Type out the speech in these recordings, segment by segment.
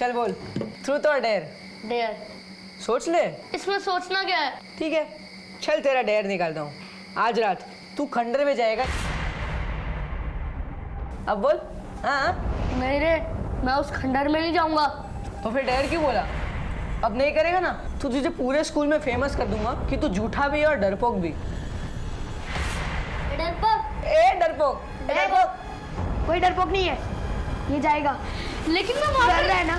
चल बोल, ट्रूथ और डेयर? डेयर। सोच ले। इसमें सोचना क्या है? ठीक है, चल तेरा डेयर निकालता हूँ। आज रात तू खंडर में जाएगा। अब बोल। हाँ नहीं रे, मैं उस खंडर में नहीं जाऊंगा। तो फिर डेयर क्यों बोला? अब नहीं करेगा ना तो तुझे पूरे स्कूल में फेमस कर दूंगा कि तू झूठा भी है और डरपोक भी। डरपोक? ए डरपोक, डरपोक। कोई डरपोक नहीं है, ये जाएगा। लेकिन मैं डर रहा है ना?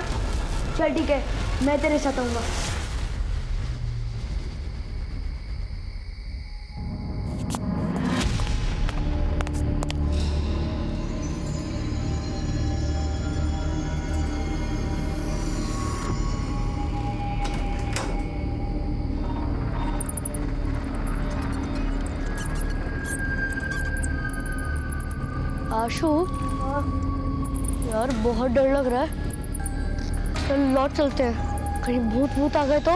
चल ठीक है, मैं तेरे साथ आऊंगा। आशु, यार बहुत डर लग रहा है। चल लौट चलते हैं, कहीं भूत भूत आ गए तो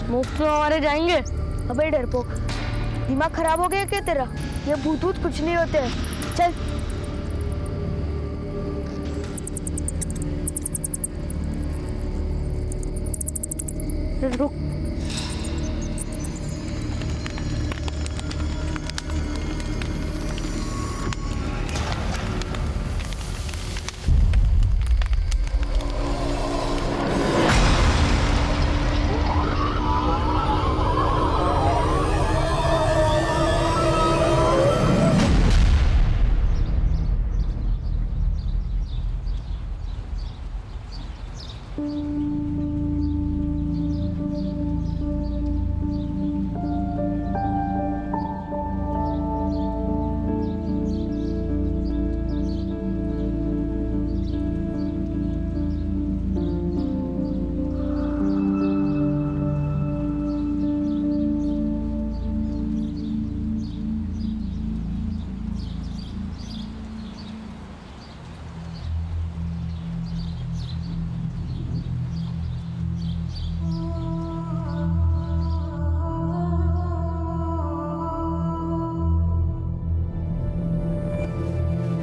मुफ्त में हमारे जाएंगे। अबे डरपोक, दिमाग खराब हो गया क्या तेरा? ये भूत भूत कुछ नहीं होते हैं। चल। रुक।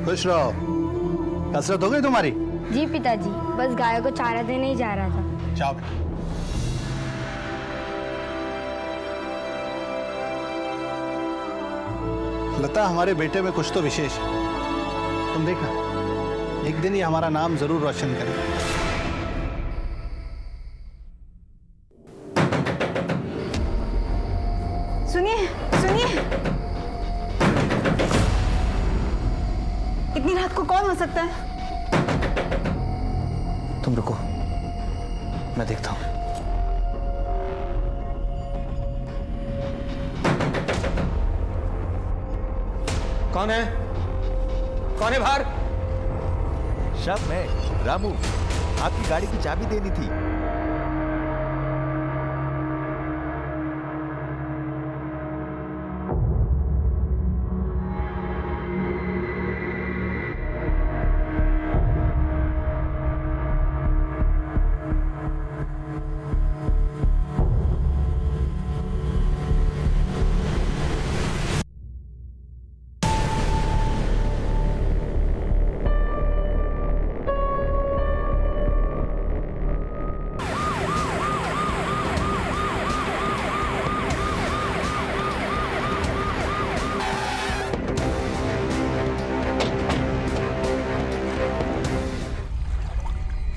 खुश रहो। कसरत हो गई तुम्हारी? जी पिताजी, बस गाय को चारा देने ही जा रहा था। जाओ बेटा। लता, हमारे बेटे में कुछ तो विशेष है। तुम देखना, एक दिन ये हमारा नाम जरूर रोशन करेगा। सुनिए सुनिए, इतनी रात को कौन हो सकता है? तुम रुको, मैं देखता हूं। कौन है? कौन है बाहर? शब मैं रामू, आपकी गाड़ी की चाबी देनी थी।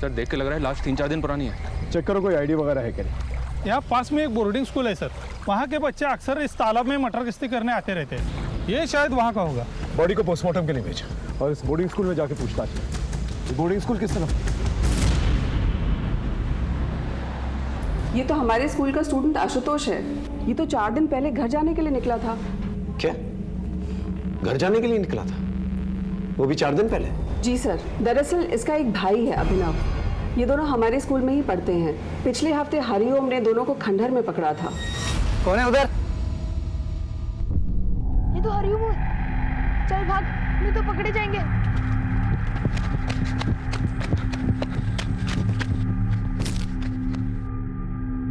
सर देख के लग रहा है लास्ट 3-4 दिन पुरानी है। चेक करो कोई आईडी वगैरह है क्या नहीं। यहाँ पास में एक बोर्डिंग स्कूल है सर, वहाँ के बच्चे अक्सर इस तालाब में मटर गश्ती करने आते रहते हैं। ये शायद वहाँ का होगा। बॉडी को पोस्टमार्टम के लिए भेजा और इस बोर्डिंग स्कूल में जाके पूछताछ की। बोर्डिंग स्कूल किस तरफ? ये तो हमारे स्कूल का स्टूडेंट आशुतोष है। ये तो 4 दिन पहले घर जाने के लिए निकला था। क्या? घर जाने के लिए निकला था? वो भी 4 दिन पहले? जी सर, दरअसल इसका एक भाई है अभिनव। ये दोनों हमारे स्कूल में ही पढ़ते हैं। पिछले हफ्ते हरिओम ने दोनों को खंडहर में पकड़ा था। कौन है उधर? ये तो हरिओम है। चल भाग, नहीं तो पकड़े जाएंगे।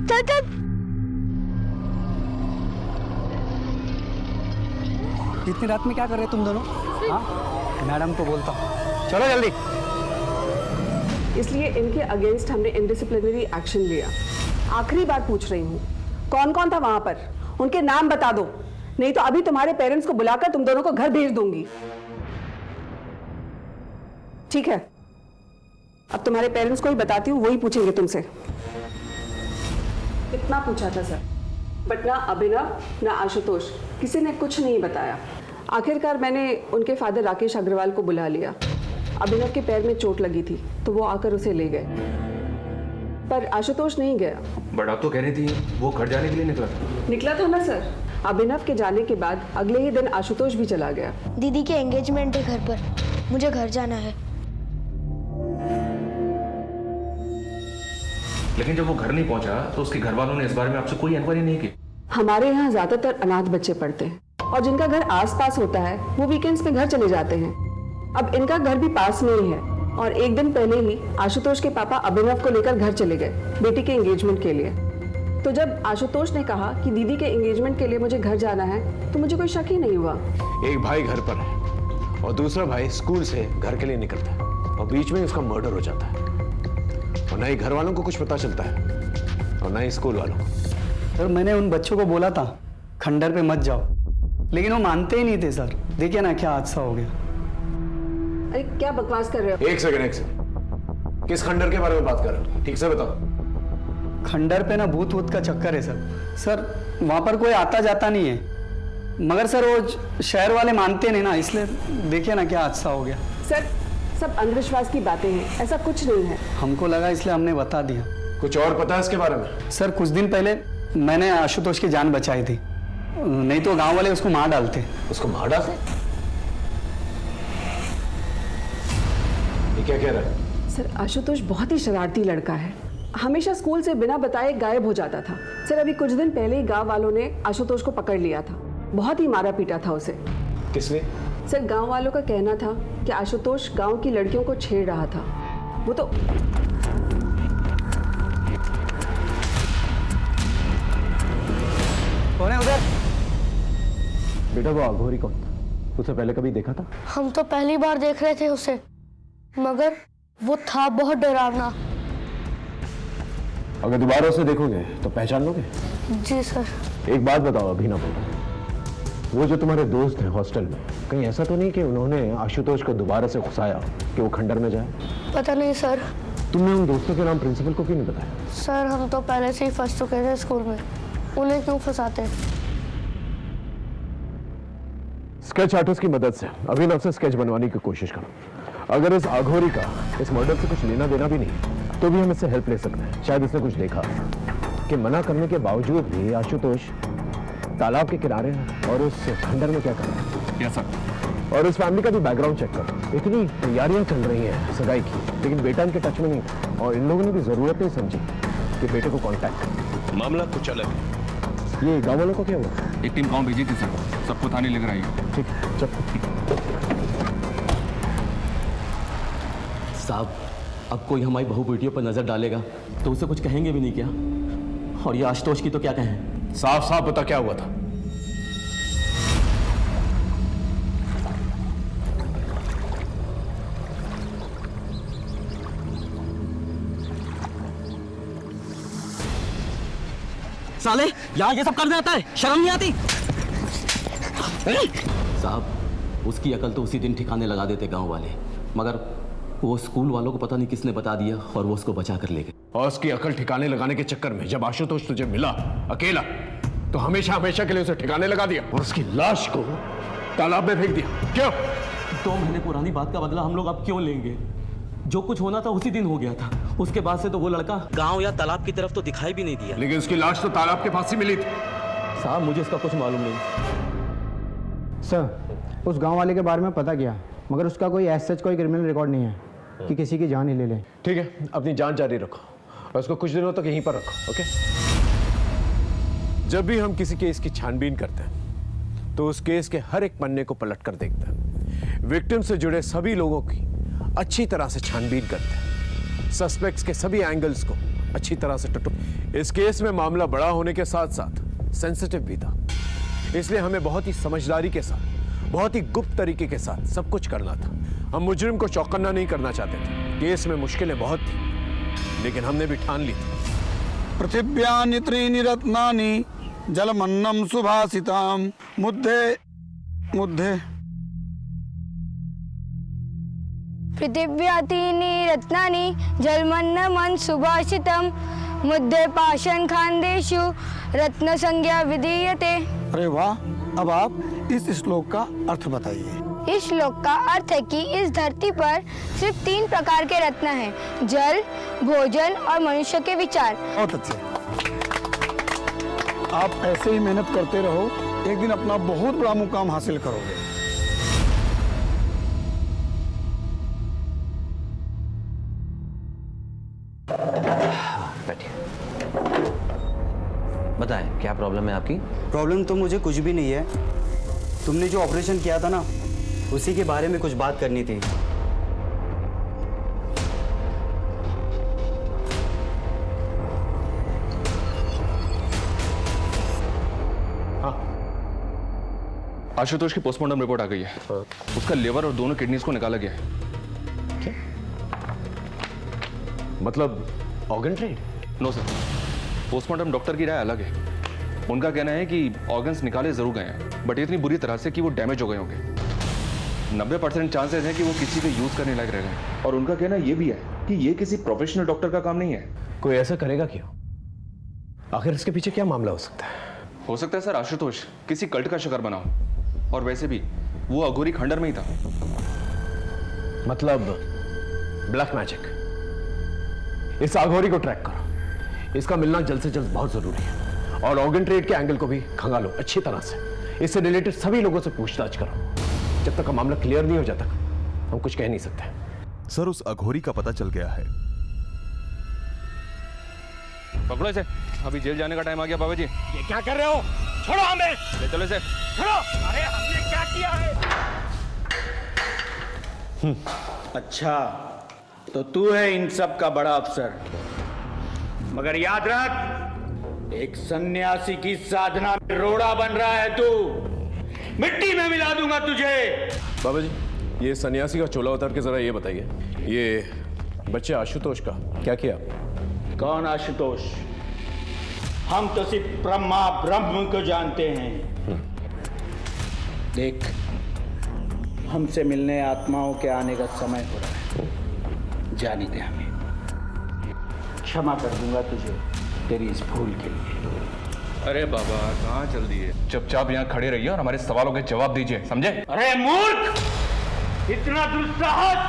चल चल। इतनी रात में क्या कर रहे तुम दोनों? हाँ, मैडम को बोलता हूँ। चलो जल्दी। इसलिए इनके अगेंस्ट हमने इनडिसिप्लिनरी एक्शन लिया। आखिरी बार पूछ रही हूँ, कौन कौन था वहां पर? उनके नाम बता दो, नहीं तो अभी तुम्हारे पेरेंट्स को बुलाकर तुम दोनों को घर भेज दूंगी। ठीक है, अब तुम्हारे पेरेंट्स को ही बताती हूँ, वही पूछेंगे तुमसे। इतना पूछा था सर, बट ना अभिनव ना आशुतोष किसी ने कुछ नहीं बताया। आखिरकार मैंने उनके फादर राकेश अग्रवाल को बुला लिया। अभिनव के पैर में चोट लगी थी तो वो आकर उसे ले गए, पर आशुतोष नहीं गया। बट आप तो कह रही थी वो घर जाने के लिए निकला था ना सर। अभिनव के जाने के बाद अगले ही दिन आशुतोष भी चला गया। दीदी के एंगेजमेंट है घर पर, मुझे घर जाना है। लेकिन जब वो घर नहीं पहुंचा तो उसके घर वालों ने इस बारे में आपसे कोई इंक्वायरी नहीं की? हमारे यहाँ ज्यादातर अनाथ बच्चे पढ़ते हैं और जिनका घर आसपास होता है वो वीकेंड्स में घर चले जाते हैं। अब इनका घर भी पास में ही है और एक दिन पहले ही आशुतोष के पापा अभिनव को लेकर घर चले गए बेटी के एंगेजमेंट के लिए। तो जब आशुतोष ने कहा कि दीदी के एंगेजमेंट के लिए मुझे घर जाना है तो मुझे कोई शक ही नहीं हुआ। एक भाई घर पर है और दूसरा भाई स्कूल से घर के लिए निकलता है और बीच में उसका मर्डर हो जाता है, और ना ही घर वालों को कुछ पता चलता है और ना ही स्कूल वालों को। सर मैंने उन बच्चों को बोला था खंडर पे मत जाओ, लेकिन वो मानते ही नहीं थे सर। देखिए ना क्या हादसा हो गया। अरे क्या बकवास कर रहे हो? एक सेकंड, किस खंडर के बारे में बात कर रहे हो? ठीक से बताओ। खंडर पे ना भूत वूत का चक्कर है सर। सर वहाँ पर कोई आता जाता नहीं है, मगर सर वो शहर वाले मानते नहीं ना, इसलिए देखिए ना क्या हादसा हो गया। सर सब अंधविश्वास की बातें हैं, ऐसा कुछ नहीं है। हमको लगा इसलिए हमने बता दिया। कुछ और पता है इसके बारे में? सर कुछ दिन पहले मैंने आशुतोष की जान बचाई थी, नहीं तो गांव वाले उसको मार डालते। उसको मार डालते? ये क्या कह रहा है? सर आशुतोष बहुत ही शरारती लड़का है, हमेशा स्कूल से बिना बताए गायब हो जाता था। सर अभी कुछ दिन पहले ही गांव वालों ने आशुतोष को पकड़ लिया था, बहुत ही मारा पीटा था उसे। किसने? सर गांव वालों का कहना था कि आशुतोष गांव की लड़कियों को छेड़ रहा था। वो तो कौन है उधर? बेटा वो अघोरी कौन था? उसे पहले कभी देखा था? हम तो पहली बार देख रहे थे उसे, मगर वो था बहुत डरावना। अगर दोबारा उसे देखोगे तो पहचान लोगे? जी सर। एक बात बताओ अभिनव, वो जो तुम्हारे दोस्त हैं हॉस्टल में, कहीं ऐसा तो नहीं कि उन्होंने आशुतोष को दोबारा से घुसाया कि वो खंडर में जाए? पता नहीं सर। तुमने उन दोस्तों के नाम प्रिंसिपल को क्यों नहीं बताया? सर हम तो पहले से ही फंस चुके थे स्कूल में, उन्हें क्यों फंसाते? स्केच आर्टिस्ट की मदद से अभिनव से स्केच बनवाने की कोशिश करो। अगर इस अघोरी का इस मर्डर से कुछ लेना देना भी नहीं तो भी हम इससे हेल्प ले सकते हैं। शायद इसने कुछ देखा कि मना करने के बावजूद भी आशुतोष तालाब के किनारे और उस खंडर में क्या कर रहा है। Yes sir. और उस फैमिली का भी बैकग्राउंड चेक करो। इतनी तैयारियां चल रही हैं सगाई की, लेकिन बेटा इनके टच में नहीं था और इन लोगों ने भी जरूरत नहीं समझी कि बेटे को कांटेक्ट करें। मामला कुछ अलग है। ये गाँव वालों को क्या हुआ? एक टीम गांव भेजी थी सर, सबको थाने लेकर आई है। ठीक है चल। साहब अब कोई हमारी बहू बेटियों पर नजर डालेगा तो उसे कुछ कहेंगे भी नहीं क्या? और ये आशुतोष की तो क्या कहें? साफ साफ बता क्या हुआ था? साले यहाँ ये सब करने आता है, शर्म नहीं आती? साहब उसकी अकल तो उसी दिन ठिकाने लगा देते गांव वाले, मगर वो स्कूल वालों को पता नहीं किसने बता दिया और वो उसको बचा कर ले गए। और उसकी अकल ठिकाने लगाने के चक्कर में जब आशुतोष तुझे मिला अकेला तो हमेशा हमेशा के लिए उसे ठिकाने लगा दिया और उसकी लाश को तालाब में फेंक दिया। क्यों? 2 महीने पुरानी बात का बदला हम लोग अब क्यों लेंगे? जो कुछ होना था उसी दिन हो गया था। उसके बाद से तो वो लड़का गांव या तालाब की तरफ तो दिखाई भी नहीं दिया। लेकिन उसकी लाश तो तालाब के पास ही मिली थी। साहब मुझे इसका कुछ मालूम नहीं। सर उस गांव वाले के बारे में पता किया, मगर उसका कोई ऐसा कोई क्रिमिनल रिकॉर्ड नहीं है कि किसी की जान ही ले ले। ठीक है, अपनी जान जारी रखो और उसको कुछ दिनों तक यहीं पर रखो। ओके? जब भी हम किसी केस की छानबीन करते हैं तो उस केस के हर एक पन्ने को पलट कर देखते हैं, विक्टिम से जुड़े सभी लोगों की अच्छी तरह से छानबीन करते हैं, सस्पेक्ट्स के सभी एंगल्स को अच्छी तरह से टटोलते। इस केस में मामला बड़ा होने के साथ साथ सेंसिटिव भी था, इसलिए हमें बहुत ही समझदारी के साथ बहुत ही गुप्त तरीके के साथ सब कुछ करना था। हम मुजरिम को चौकन्ना नहीं करना चाहते थे। केस में मुश्किलें बहुत थी, लेकिन हमने भी ठान ली थी। पृथिव्यानि त्रीणि रत्नानि जलमन्नं सुभाषिताम मुद्दे मुद्दे पृथिव्यातीनि रत्नानि जलमन्नमन् सुभाषितं मुद्दे पाषाण खान्देषु रत्न संज्ञा विधीयते। अरे वाह, अब आप इस श्लोक का अर्थ बताइए। इस श्लोक का अर्थ है कि इस धरती पर सिर्फ 3 प्रकार के रत्न हैं, जल, भोजन और मनुष्य के विचार। बहुत अच्छे, आप ऐसे ही मेहनत करते रहो, एक दिन अपना बहुत बड़ा मुकाम हासिल करोगे। बताएं क्या प्रॉब्लम है आपकी? प्रॉब्लम तो मुझे कुछ भी नहीं है। तुमने जो ऑपरेशन किया था ना, उसी के बारे में कुछ बात करनी थी। हाँ, आशुतोष की पोस्टमार्टम रिपोर्ट आ गई है। उसका लिवर और दोनों किडनीज को निकाला गया है। क्या मतलब organ trade? No sir, postmortem doctor की राय अलग है। उनका कहना है कि ऑर्गन्स निकाले जरूर गए हैं, बट इतनी बुरी तरह से कि वो डैमेज हो गए होंगे। 90% चांसेस हैं कि वो किसी के यूज करने लायक रह गए। और उनका कहना ये भी है कि ये किसी प्रोफेशनल डॉक्टर का काम नहीं है। कोई ऐसा करेगा क्यों? आखिर इसके पीछे क्या मामला हो सकता है? हो सकता है सर आशुतोष किसी कल्ट का शिकार बना हो, और वैसे भी वो अघोरी खंडर में ही था। मतलब ब्लैक मैजिक। इस अघोरी को ट्रैक करो, इसका मिलना जल्द से जल्द बहुत जरूरी है। और ऑर्गन ट्रेड के एंगल को भी खंगालो अच्छी तरह से। इससे रिलेटेड सभी लोगों से पूछताछ करो। जब तक का मामला क्लियर नहीं हो जाता हम कुछ कह नहीं सकते। सर, उस अघोरी का पता चल गया है। पकड़ो इसे, अभी जेल जाने का टाइम आ गया। बाबा जी ये क्या कर रहे हो? छोड़ो हमें। ले चलो इसे। छोड़ो। अरे हमने क्या किया है? अच्छा, तो तू है इन सब का बड़ा अफसर। मगर याद रख, एक सन्यासी की साधना में रोड़ा बन रहा है तू। मिट्टी में मिला दूंगा तुझे। बाबा जी, ये सन्यासी का चोला उतार के जरा ये बताइए, ये बच्चे आशुतोष का क्या किया? कौन आशुतोष? हम तो सिर्फ ब्रह्मा ब्रह्म को जानते हैं। देख, हमसे मिलने आत्माओं के आने का समय हो रहा है। जाने दे हमें। क्षमा कर दूंगा तुझे तेरी इस भूल के लिए। अरे बाबा कहाँ चल दिए? चुपचाप यहाँ खड़े रहिए और हमारे सवालों के जवाब दीजिए, समझे? अरे मूर्ख, इतना दुस्साहस!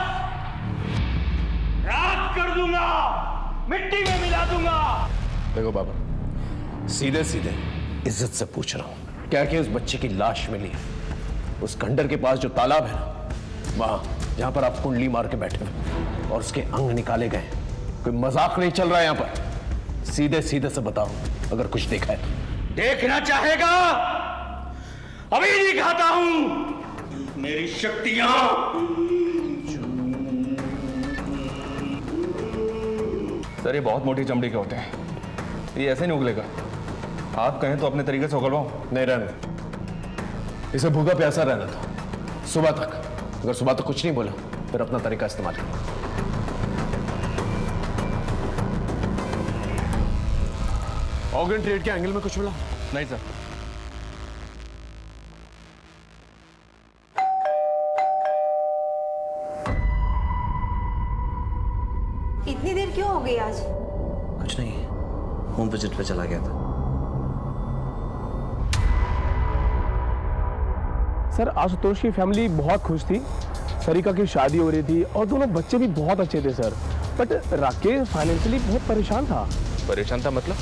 राख कर दूंगा, मिट्टी में मिला दूंगा। देखो बाबा, सीधे सीधे इज्जत से पूछ रहा हूं, क्या कि उस बच्चे की लाश मिली है उस खंडर के पास जो तालाब है ना, वहां जहां पर आप कुंडली मार के बैठे हुए और उसके अंग निकाले गए? कोई मजाक नहीं चल रहा है यहां पर। सीधे सीधे से बताओ अगर कुछ देखा है तो। देखना चाहेगा? अभी दिखाता हूं मेरी शक्तियां। सर ये बहुत मोटी चमड़ी के होते हैं, ये ऐसे नहीं उगलेगा। आप कहें तो अपने तरीके से उगलवाऊं? नहीं, रहने दो। इसे भूखा प्यासा रहना दो सुबह तक। अगर सुबह तक कुछ नहीं बोला फिर अपना तरीका इस्तेमाल करो। ऑर्गन ट्रेड के एंगल में कुछ मिला? नहीं सर। इतनी देर क्यों हो गई आज? कुछ नहीं, होम विजिट पे चला गया था। सर आशुतोष की फैमिली बहुत खुश थी, सरिका की शादी हो रही थी और दोनों बच्चे भी बहुत अच्छे थे सर। बट राकेश फाइनेंशियली बहुत परेशान था। परेशान था मतलब?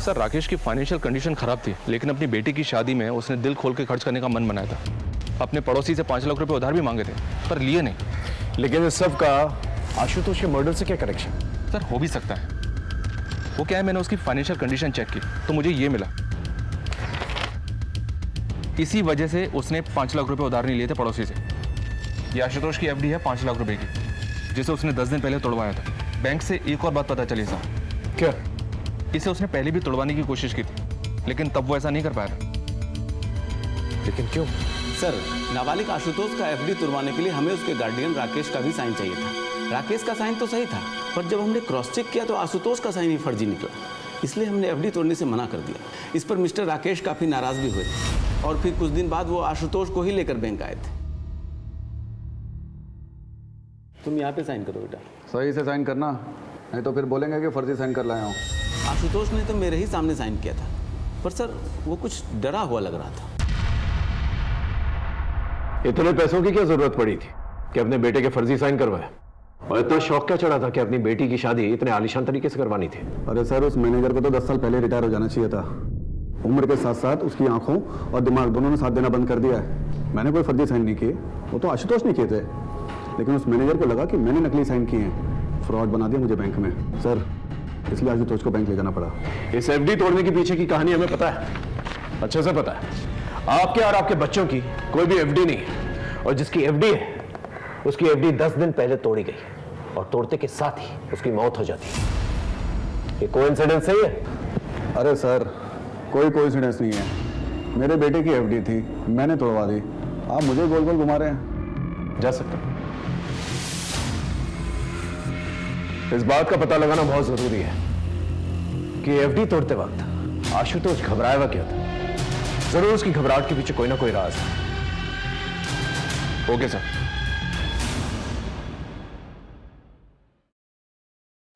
सर राकेश की फाइनेंशियल कंडीशन खराब थी, लेकिन अपनी बेटी की शादी में उसने दिल खोल के खर्च करने का मन बनाया था। अपने पड़ोसी से 5 लाख रुपए उधार भी मांगे थे पर लिए नहीं। लेकिन इस सब का आशुतोष के मर्डर से क्या कनेक्शन? सर हो भी सकता है। वो क्या है, मैंने उसकी फाइनेंशियल कंडीशन चेक की तो मुझे ये मिला। इसी वजह से उसने 5 लाख रुपए उधार नहीं लिए थे पड़ोसी से। ये आशुतोष की एफडी है 5 लाख रुपए की, जिसे उसने 10 दिन पहले तोड़वाया था। बैंक से एक और बात पता चली साहब। क्या? इसे उसने पहले भी तोड़वाने की कोशिश की थी, लेकिन तब वो ऐसा नहीं कर पाया था। लेकिन क्यों? सर, नाबालिग आशुतोष का एफडी तुड़वाने के लिए हमें उसके गार्डियन राकेश का भी साइन चाहिए था। राकेश का साइन तो सही था, पर जब हमने क्रॉस चेक किया तो आशुतोष का साइन ही फर्जी निकला। इसलिए हमने एफडी तोड़ने से मना कर दिया। इस पर मिस्टर राकेश काफ़ी नाराज़ भी हुए थे और फिर कुछ दिन बाद वो आशुतोष को ही लेकर बैंक आए थे। तुम यहाँ पे साइन करो बेटा। सही से साइन करना, नहीं तो फिर बोलेंगे कि फर्जी साइन कर लाया हूँ। आशुतोष ने तो मेरे ही सामने साइन किया था, पर सर वो कुछ डरा हुआ लग रहा था। इतने पैसों की क्या जरूरत पड़ी थी कि अपने बेटे के फर्जी साइन करवाए? और इतना शौक क्या चढ़ा था कि अपनी बेटी की शादी इतने आलीशान तरीके से करवानी थी? अरे सर, उस मैनेजर को तो 10 साल पहले रिटायर हो जाना चाहिए था। उम्र के साथ साथ उसकी आंखों और दिमाग दोनों ने साथ देना बंद कर दिया है। मैंने कोई फर्जी साइन नहीं किए, वो तो आशुतोष ने किए थे, लेकिन उस मैनेजर को लगा कि मैंने नकली साइन किए हैं, फ्रॉड बना दिया मुझे बैंक में। सर, इसलिए आशुतोष को बैंक ले जाना पड़ा। इस एफडी तोड़ने के पीछे की कहानी हमें पता है, अच्छे से पता है। आपके और आपके बच्चों की कोई भी एफडी नहीं है, और जिसकी एफडी है उसकी एफडी 10 दिन पहले तोड़ी गई और तोड़ते के साथ ही उसकी मौत हो जाती है। ये कोइंसिडेंस सही है? अरे सर, कोई कोइंसिडेंस नहीं है। मेरे बेटे की एफडी थी, मैंने तोड़वा दी। आप मुझे गोल गोल घुमा रहे हैं। जा सकते हैं। इस बात का पता लगाना बहुत जरूरी है कि एफडी तोड़ते वक्त आशुतोष घबराया हुआ क्या था। जरूर उसकी घबराहट के पीछे कोई ना कोई राज है। Okay sir.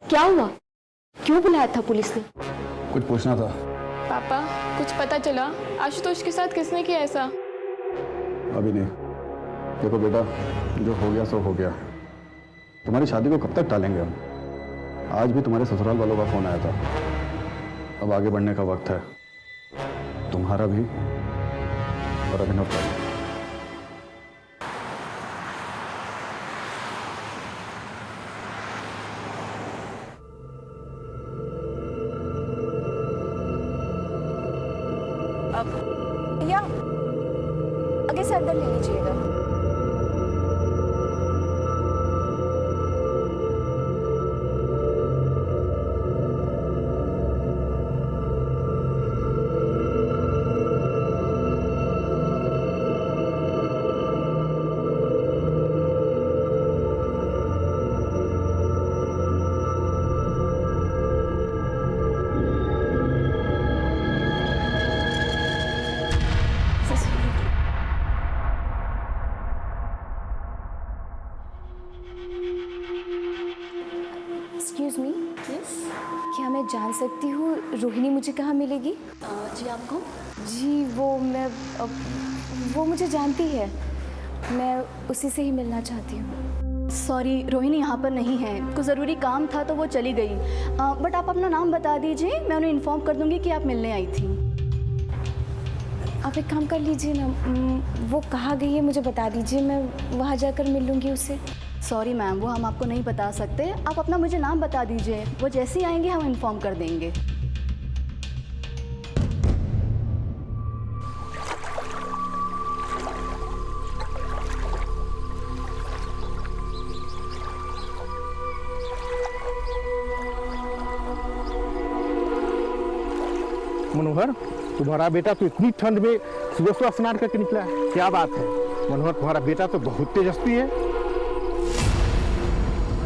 क्या हुआ? क्यों बुलाया था पुलिस ने? कुछ पूछना था। पापा, कुछ पता चला आशुतोष के साथ किसने किया ऐसा? अभी नहीं। देखो बेटा, जो हो गया सो हो गया। तुम्हारी शादी को कब तक टालेंगे हम? आज भी तुम्हारे ससुराल वालों का फोन आया था। अब आगे बढ़ने का वक्त है, तुम्हारा भी और अभिनव का भी। भैया, आगे से अंदर ले लीजिएगा। एक्सक्यूज मी, क्या मैं जान सकती हूँ रोहिणी मुझे कहाँ मिलेगी? जी आपको? जी वो मुझे जानती है, मैं उसी से ही मिलना चाहती हूँ। सॉरी, रोहिणी यहाँ पर नहीं है, कुछ ज़रूरी काम था तो वो चली गई। बट आप अपना नाम बता दीजिए, मैं उन्हें इन्फॉर्म कर दूंगी कि आप मिलने आई थी। आप एक काम कर लीजिए ना, वो कहाँ गई है मुझे बता दीजिए, मैं वहाँ जाकर मिल लूँगी उससे। सॉरी मैम, वो हम आपको नहीं बता सकते। आप अपना मुझे नाम बता दीजिए, वो जैसे ही आएंगे हम इन्फॉर्म कर देंगे। मनोहर, तुम्हारा बेटा तो इतनी ठंड में सुबह सुबह स्नान करके निकला है, क्या बात है? मनोहर, तुम्हारा बेटा तो बहुत तेजस्वी है।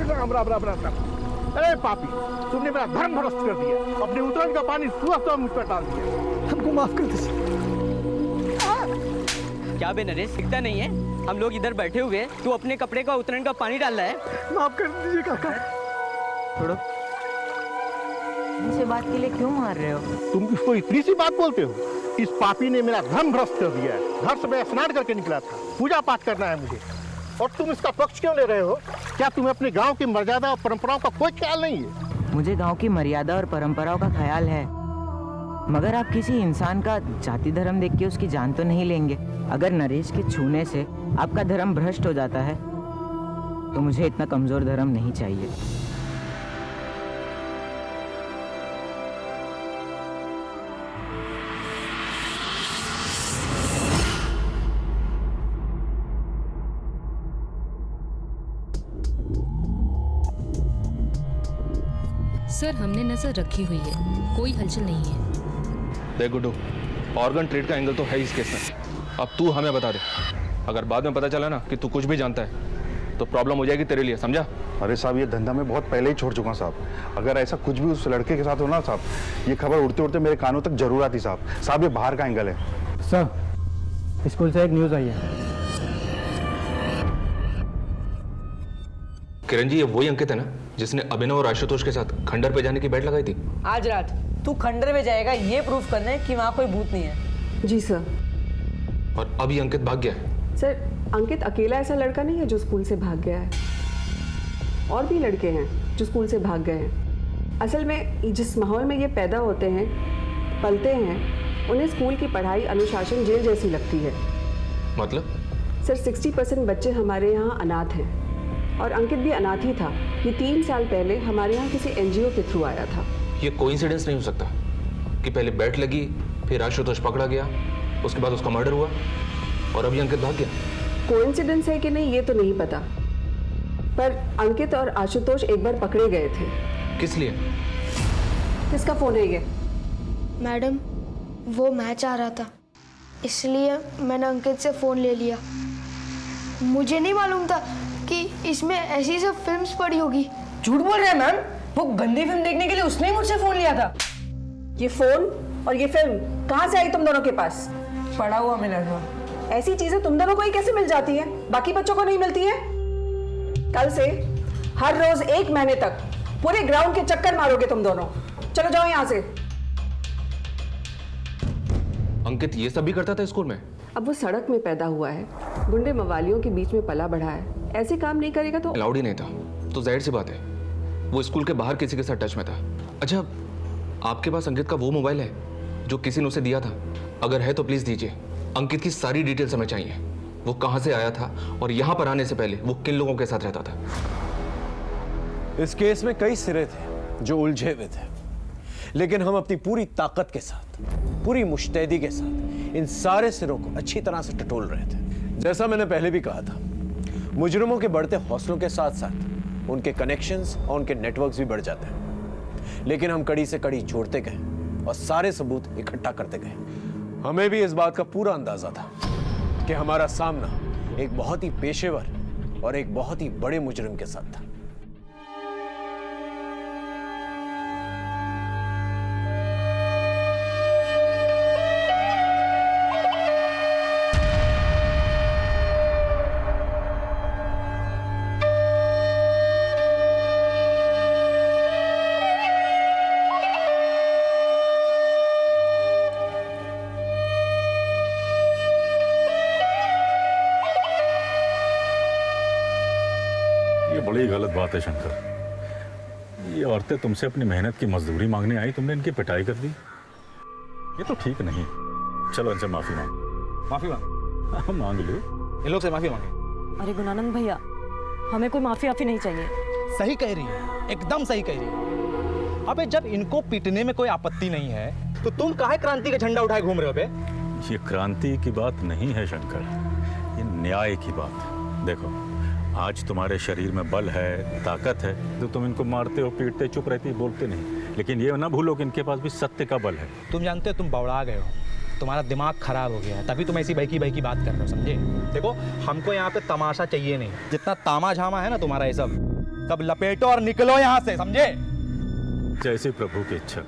राम राम राम राम राम। अरे पापी, तुमने मेरा धर्म भ्रष्ट कर दिया, अपने उतरन का पानी सुबह सुबह मुझ पर डाल दिया। हमको माफ कर दीजिए। क्या बे नरेश, दिखता नहीं है? हम लोग इधर बैठे हुए, तू अपने कपड़े का उतरन का पानी डाल रहा है। माफ कर दीजिए काका। छोड़ो, इसे बात के लिए क्यों मार रहे हो? तुम इसको इतनी सी बात बोलते हो? इस पापी ने मेरा धर्म भ्रष्ट कर दिया है। घर से मैं स्नान करके निकला था, पूजा पाठ करना है मुझे, और तुम इसका पक्ष क्यों ले रहे हो? क्या तुम्हें अपने गांव की मर्यादा और परंपराओं का कोई ख्याल नहीं है? मुझे गांव की मर्यादा और परंपराओं का ख्याल है, मगर आप किसी इंसान का जाति धर्म देख के उसकी जान तो नहीं लेंगे। अगर नरेश के छूने से आपका धर्म भ्रष्ट हो जाता है तो मुझे इतना कमजोर धर्म नहीं चाहिए। सर, हमने नजर रखी हुई है, कोई हलचल नहीं है। देख गुड्डू, ऑर्गन ट्रेड का एंगल तो है इस केस में, अब तू हमें बता दे, अगर बाद में पता चला ना कि तू कुछ भी जानता है तो प्रॉब्लम हो जाएगी तेरे लिए, समझा? अरे साहब, ये धंधा मैं बहुत पहले ही छोड़ चुका साहब। अगर ऐसा कुछ भी उस लड़के के साथ हो ना साहब, ये खबर उड़ते उड़ते मेरे कानों तक जरूर आती साहब। साहब, ये बाहर का एंगल है। सर, स्कूल से एक न्यूज़ आई है। किरण जी, ये वही अंकित है ना जिसने अभिनव और आशुतोष के साथ खंडर पे जाने की बेट लगाई थी? आज रात तू खंडर में जाएगा ये प्रूफ करने कि वहाँ कोई भूत नहीं है। जी सर। और अभी अंकित भाग गया है? सर, अंकित अकेला ऐसा लड़का नहीं है जो स्कूल से भाग गया है, और भी लड़के हैं जो स्कूल से भाग गए हैं। असल में जिस माहौल में ये पैदा होते हैं, पलते हैं, उन्हें स्कूल की पढ़ाई अनुशासन जेल जैसी लगती है। मतलब? सर, 60% बच्चे हमारे यहाँ अनाथ हैं, और अंकित भी अनाथ ही था। ये 3 साल पहले हमारे यहाँ किसी NGO के थ्रू आया था। ये कोइंसिडेंस नहीं हो सकता कि पहले बैट लगी, फिर आशुतोष पकड़ा गया, उसके बाद उसका मर्डर हुआ और अभी अंकित भाग गया। कोइंसिडेंस है कि नहीं ये तो नहीं पता, पर अंकित और आशुतोष एक बार पकड़े गए थे। किस लिए? किसका फोन है ये? मैडम, वो मैच आ रहा था, इसलिए मैंने अंकित से फ़ोन ले लिया। मुझे नहीं मालूम था कि इसमें ऐसी सब फिल्म्स पड़ी होगी। झूठ बोल रहे हैं मैम, वो गंदी फिल्म देखने के लिए उसने ही मुझसे फोन लिया था। ये फोन और ये फिल्म कहाँ से आई तुम दोनों के पास? पड़ा हुआ मिला था। ऐसी चीजें तुम दोनों को ही कैसे मिल जाती है, बाकी बच्चों को नहीं मिलती है? कल से हर रोज 1 महीने तक पूरे ग्राउंड के चक्कर मारोगे तुम दोनों। चलो जाओ यहाँ से। अंकित ये सब भी करता था स्कूल में? अब वो सड़क में पैदा हुआ है, गुंडे मवालियों के बीच में पला बढ़ा है, ऐसे काम नहीं करेगा तो? अलाउड ही नहीं था, तो जाहिर सी बात है वो स्कूल के बाहर किसी के साथ टच में था। अच्छा, आपके पास अंकित का वो मोबाइल है जो किसी ने उसे दिया था? अगर है तो प्लीज दीजिए, अंकित की सारी डिटेल्स हमें चाहिए। वो कहां से आया था और यहां पर आने से पहले वो किन लोगों के साथ रहता था? इस केस में कई सिरे थे जो उलझे हुए थे, लेकिन हम अपनी पूरी ताकत के साथ, पूरी मुस्तैदी के साथ इन सारे सिरों को अच्छी तरह से टटोल रहे थे। जैसा मैंने पहले भी कहा था, मुजरिमों के बढ़ते हौसलों के साथ साथ उनके कनेक्शंस और उनके नेटवर्क्स भी बढ़ जाते हैं, लेकिन हम कड़ी से कड़ी जोड़ते गए और सारे सबूत इकट्ठा करते गए। हमें भी इस बात का पूरा अंदाजा था कि हमारा सामना एक बहुत ही पेशेवर और एक बहुत ही बड़े मुजरिम के साथ था। बड़ी गलत बात है शंकर। ये औरतें तुमसे अपनी मेहनत की मजदूरी मांगने आई, तुमने इनकी पिटाई कर दी। ये तो ठीक नहीं। चलो इनसे माफी मांग। माफी मांग? मांग लो, इन लोग से माफी मांगे। अरे गुणानंद भैया, हमें कोई माफी वाफी नहीं चाहिए। सही कह रही है, एकदम सही कह रही है। अबे जब इनको पीटने में कोई आपत्ति नहीं है तो तुम काहे क्रांति का झंडा उठाए घूम रहे हो बे? ये क्रांति की बात नहीं है शंकर, ये न्याय की बात है। देखो, आज तुम्हारे शरीर में बल है, ताकत है, तो तुम इनको मारते हो, पीटते, चुप रहते, बोलते नहीं। लेकिन ये ना भूलो कि इनके पास भी सत्य का बल है। तुम जानते हो तुम बौड़ा गए हो, तुम्हारा दिमाग खराब हो गया है, तभी तुम ऐसी बहकी बहकी बात कर रहे हो, समझे? देखो, हमको यहाँ पे तमाशा चाहिए नहीं। जितना तामा झामा है ना तुम्हारा ये सब लपेटो और निकलो यहाँ से, समझे? जैसे प्रभु की इच्छा।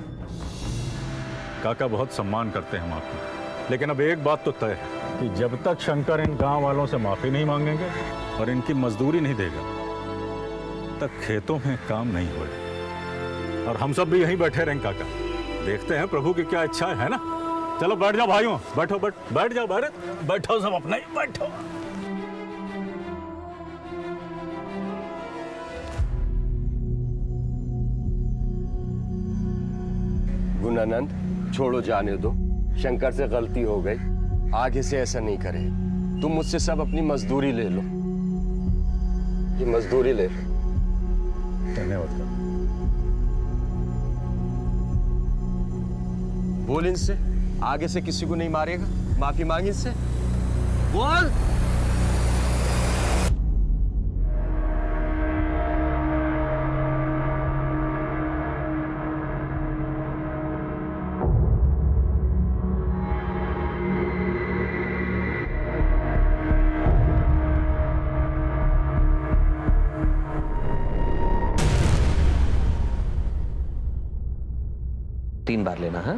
काका बहुत सम्मान करते हैं हम आपकी, लेकिन अब एक बात तो तय है कि जब तक शंकर इन गांव वालों से माफी नहीं मांगेंगे और इनकी मजदूरी नहीं देगा, तब खेतों में काम नहीं होगा। और हम सब भी यहीं बैठे रहेंगे काका, देखते हैं प्रभु की क्या इच्छा है ना? चलो बैठ जाओ भाइयों, बैठो, बैठ जाओ, बैठो सब अपना ही बैठो। गुणानंद, छोड़ो, जाने दो। शंकर से गलती हो गई, आगे से ऐसा नहीं करे। तुम मुझसे सब अपनी मजदूरी ले लो, ये मजदूरी ले लो। धन्यवाद। बोल इनसे, आगे से किसी को नहीं मारेगा। माफी मांग इनसे, बोल। बार लेना। हाँ,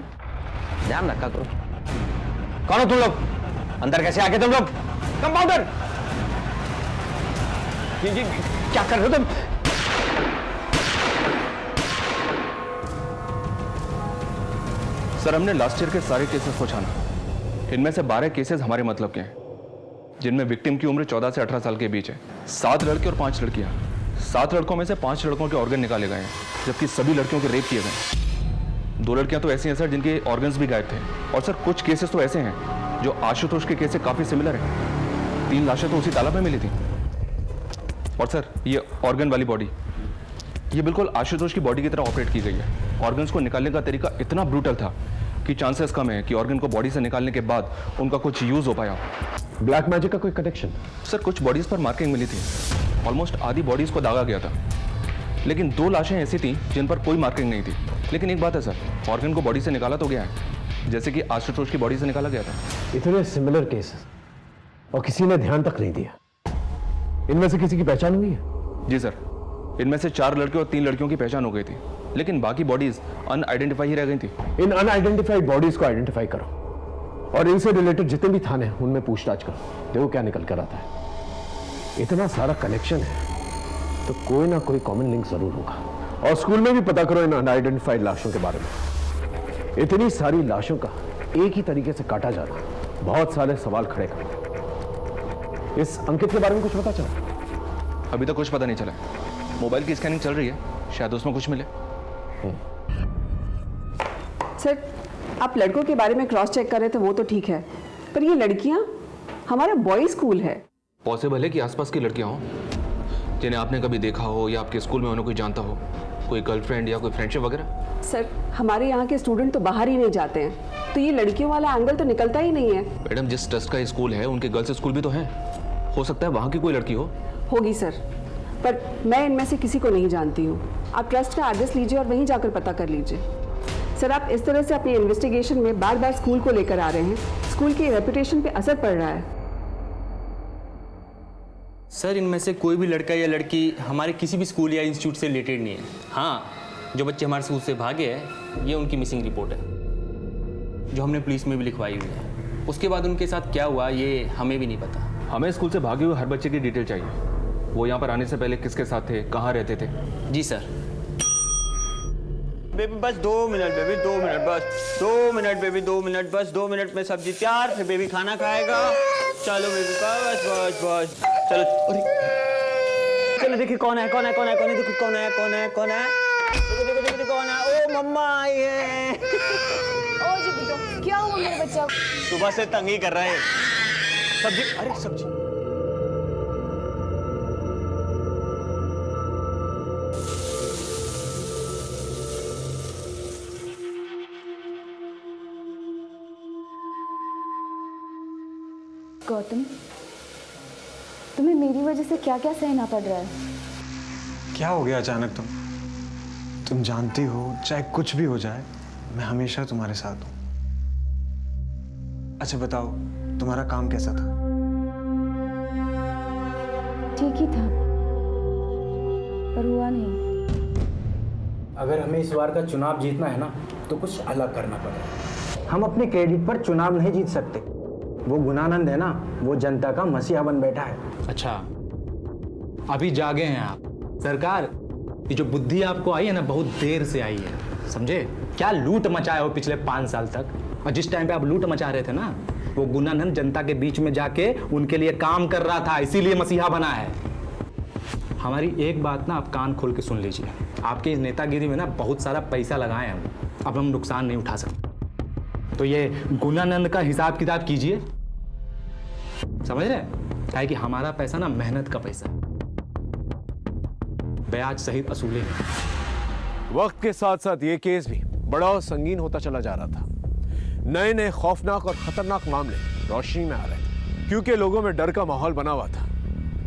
ध्यान रखा करो। कौन हो तुम लोग? अंदर कैसे आके तुम लोग? कंपाउंडर, ये क्या कर रहे हो तुम? सर, हमने लास्ट ईयर के सारे केसेस को छाना। इनमें से 12 केसेस हमारे मतलब के हैं, जिनमें विक्टिम की उम्र 14 से 18 साल के बीच है। 7 लड़के और 5 लड़कियां। 7 लड़कों में से 5 लड़कों के ऑर्गन निकाले गए हैं, जबकि सभी लड़कियों के रेप किए गए। 2 लड़कियां तो ऐसी हैं सर जिनके ऑर्गन्स भी गायब थे। और सर कुछ केसेस तो ऐसे हैं जो आशुतोष के केस से काफी सिमिलर है। 3 लाशें तो उसी तालाब में मिली थी। और सर ये ऑर्गन वाली बॉडी, ये बिल्कुल आशुतोष की बॉडी की तरह ऑपरेट की गई है। ऑर्गन्स को निकालने का तरीका इतना ब्रूटल था कि चांसेस कम है कि ऑर्गन को बॉडी से निकालने के बाद उनका कुछ यूज हो पाया। ब्लैक मैजिक का कोई कनेक्शन? सर कुछ बॉडीज पर मार्किंग मिली थी, ऑलमोस्ट आधी बॉडीज को दागा गया था, लेकिन 2 लाशें ऐसी थी जिन पर कोई मार्किंग नहीं थी। लेकिन एक बात है सर, ऑर्गन को बॉडी से निकाला तो गया है, जैसे कि आशुतोष की बॉडी से निकाला गया था। इतने सिमिलर केसेस और किसी ने ध्यान तक नहीं दिया। इनमें से किसी की पहचान हुई है? जी सर, इनमें से 4 लड़के और 3 लड़कियों की पहचान हो गई थी, लेकिन बाकी बॉडीज अनआइडेंटिफाई ही रह गई थी। इन अनआइडेंटिफाइड बॉडीज को आइडेंटिफाई करो और इनसे रिलेटेड जितने भी थाने हैं उनमें पूछताछ करो, देखो क्या निकल कर आता है। इतना सारा कनेक्शन है तो कोई ना कोई कॉमन लिंक जरूर होगा। और स्कूल में भी पता करो इन अनआइडेंटिफाइड लाशों के बारे में। इतनी सारी लाशों का एक ही तरीके से काटा जाना बहुत सारे सवाल खड़े कर। इस अंकित के बारे में कुछ पता चला? अभी तक कुछ पता नहीं चला। मोबाइल की स्कैनिंग चल रही है, शायद उसमें कुछ मिले। सर, आप लड़कों के बारे में क्रॉस चेक कर रहे थे वो तो ठीक है, पर ये लड़कियां, हमारा बॉयज स्कूल है। पॉसिबल है कि आसपास की लड़कियां हों जिन्हें आपने कभी देखा हो या आपके स्कूल में उन्हें कोई जानता हो, कोई गर्लफ्रेंड या कोई फ्रेंडशिप वगैरह। सर, हमारे यहाँ के स्टूडेंट तो बाहर ही नहीं जाते हैं, तो ये लड़कियों वाला एंगल तो निकलता ही नहीं है। मैडम, जिस ट्रस्ट का स्कूल है उनके गर्ल्स स्कूल भी तो हैं, हो सकता है वहाँ की कोई लड़की हो। होगी सर, पर मैं इनमें से किसी को नहीं जानती हूँ। आप ट्रस्ट का एड्रेस लीजिए और वहीं जाकर पता कर लीजिए। सर, आप इस तरह से अपनी इन्वेस्टिगेशन में बार बार स्कूल को लेकर आ रहे हैं, स्कूल की रेपुटेशन पे असर पड़ रहा है। सर, इनमें से कोई भी लड़का या लड़की हमारे किसी भी स्कूल या इंस्टीट्यूट से रिलेटेड नहीं है। हाँ, जो बच्चे हमारे स्कूल से भागे हैं ये उनकी मिसिंग रिपोर्ट है, जो हमने पुलिस में भी लिखवाई हुई है। उसके बाद उनके साथ क्या हुआ ये हमें भी नहीं पता। हमें स्कूल से भागे हुए हर बच्चे की डिटेल चाहिए। वो यहाँ पर आने से पहले किसके साथ थे, कहाँ रहते थे? जी सर। बेबी बस 2 मिनट, बेबी 2 मिनट, बस 2 मिनट, बेबी 2 मिनट, बस 2 मिनट में सब्जी तैयार, फिर बेबी खाना खाएगा। चलो बेबी, बस बस बस, चलो। चलो देखिए कौन है, कौन है, कौन है, कौन है, देखो कौन है, कौन है, कौन है, देखो देखो देखो देखो कौन है। ओ मम्मा आई है। ओ जी बेटा, क्या हुआ मेरे बच्चा? सुबह से तंग ही कर रहा है। सब्जी, अरे सब्जी। गौतम, तुम्हें मेरी वजह से क्या क्या सहना पड़ रहा है? क्या हो गया अचानक? तुम जानती हो चाहे कुछ भी हो जाए मैं हमेशा तुम्हारे साथ हूं। अच्छा बताओ, तुम्हारा काम कैसा था? ठीक ही था, पर हुआ नहीं। अगर हमें इस बार का चुनाव जीतना है ना तो कुछ अलग करना पड़ेगा। हम अपने क्रेडिट पर चुनाव नहीं जीत सकते। वो गुणानंद है ना, वो जनता का मसीहा बन बैठा है। अच्छा, अभी जागे हैं आप। सरकार, ये जो बुद्धि आपको आई है ना बहुत देर से आई है, समझे? क्या लूट मचाए हो पिछले 5 साल तक। और जिस टाइम पे आप लूट मचा रहे थे ना, वो गुणानंद जनता के बीच में जाके उनके लिए काम कर रहा था, इसीलिए मसीहा बना है। हमारी एक बात ना आप कान खोल के सुन लीजिए, आपके इस नेतागिरी में ना बहुत सारा पैसा लगाए हम, अब हम नुकसान नहीं उठा सकते। तो ये गुणानंद का हिसाब किताब कीजिए, समझ रहे? क्या है कि हमारा पैसा ना मेहनत का पैसा, ब्याज सहित असूले हैं। वक्त के साथ साथ ये केस भी बड़ा और संगीन होता चला जा रहा था। नए नए खौफनाक और खतरनाक मामले रोशनी में आ रहे थे, क्योंकि लोगों में डर का माहौल बना हुआ था,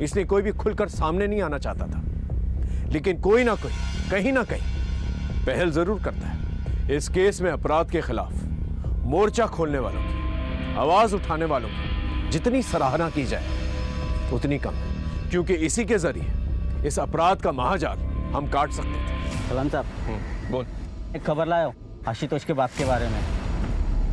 इसलिए कोई भी खुलकर सामने नहीं आना चाहता था। लेकिन कोई ना कोई कहीं ना कहीं पहल जरूर करता है। इस केस में अपराध के खिलाफ मोर्चा खोलने वालों की, आवाज उठाने वालों की जितनी सराहना की जाए उतनी कम है, क्योंकि इसी के जरिए इस अपराध का महाजाल हम काट सकते थे। सलाम साहब, बोल। एक खबर लाओ। आशुतोष के बाप के बारे में।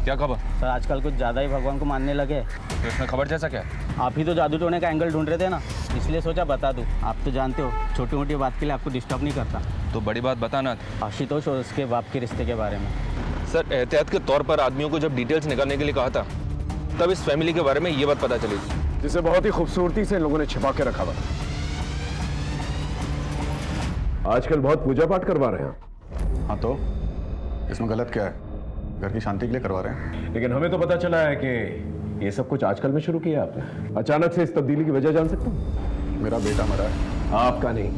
क्या खबर? सर आजकल कुछ ज़्यादा ही भगवान को मानने लगे। तो इसमें खबर जैसा क्या? आप ही तो जादू टोने का एंगल ढूंढ रहे थे ना, इसलिए सोचा बता दूं। आप तो जानते हो छोटी मोटी बात के लिए आपको डिस्टर्ब नहीं करता। तो बड़ी बात बताना। आशुतोष और उसके बाप के रिश्ते के बारे में। सर एहतियात के तौर पर आदमियों को जब डिटेल्स निकालने के लिए कहा था तब इस फैमिली के बारे में ये बात पता चली थी, जिसे बहुत ही खूबसूरती से इन लोगों ने छिपा के रखा हुआ। आजकल बहुत पूजा पाठ करवा रहे हैं। हाँ तो इसमें गलत क्या है? घर की शांति के लिए करवा रहे हैं। लेकिन हमें तो पता चला है कि ये सब कुछ आजकल में शुरू किया आपने। अचानक से इस तब्दीली की वजह जान सकता हूँ? मेरा बेटा मरा है। आपका नहीं,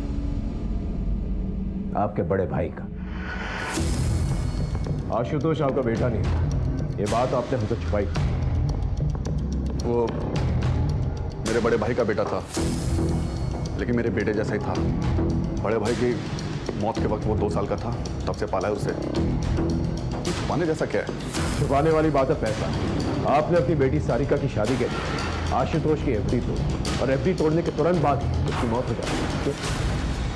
आपके बड़े भाई का। आशुतोष आपका बेटा नहीं था, ये बात आपने हमसे छुपाई। वो मेरे बड़े भाई का बेटा था, लेकिन मेरे बेटे जैसा ही था। बड़े भाई की मौत के वक्त वो 2 साल का था, तब से पाला है उसे। छुपाने जैसा क्या है? छुपाने वाली बात है पैसा। आपने अपनी बेटी सारिका की शादी के लिए आशुतोष की एफडी तोड़ी और एफडी तोड़ने के तुरंत बाद उसकी मौत हो जाती।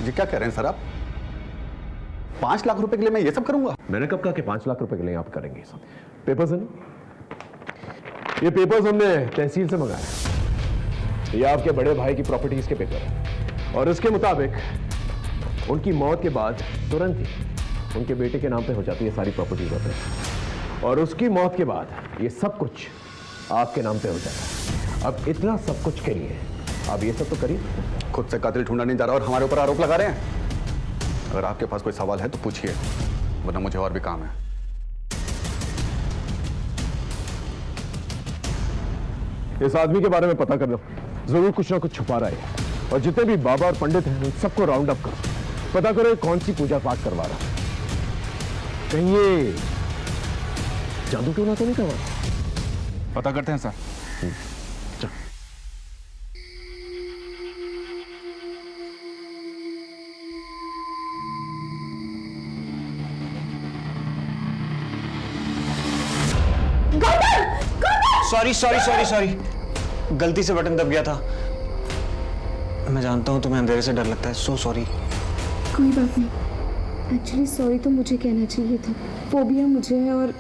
जी क्या कह रहे हैं सर आप? 5 लाख रुपए के लिए मैं ये सब करूंगा? मैंने कब कहा कि 5 लाख रुपए के लिए आप करेंगे ये सब? पेपर्स है ना? ये पेपर्स हमने तहसील से मंगाए। ये आपके बड़े भाई की प्रॉपर्टीज के पेपर है और इसके मुताबिक उनकी मौत के बाद तुरंत ही उनके बेटे के नाम पे हो जाती है सारी प्रॉपर्टीज होते हैं और उसकी मौत के बाद ये सब कुछ आपके नाम पे हो जाता है। अब इतना सब कुछ के लिए आप ये सब तो करिए। खुद से कातिल ढूंढा नहीं जा रहा और हमारे ऊपर आरोप लगा रहे हैं। अगर आपके पास कोई सवाल है तो पूछिए, वरना मुझे और भी काम है। इस आदमी के बारे में पता कर लो, जरूर कुछ ना कुछ छुपा रहा है। और जितने भी बाबा और पंडित हैं उन सबको राउंड अप करो, पता करो कौन सी पूजा पाठ करवा रहा है। कहीं ये जादू टोना तो नहीं करवा? पता करते हैं सर। सॉरी गलती से बटन दब गया था। मैं जानता हूँ तुम्हें अंधेरे से डर लगता है। So sorry. कोई बात नहीं। एक्चुअली सॉरी तो मुझे कहना चाहिए था। फोबिया मुझे है और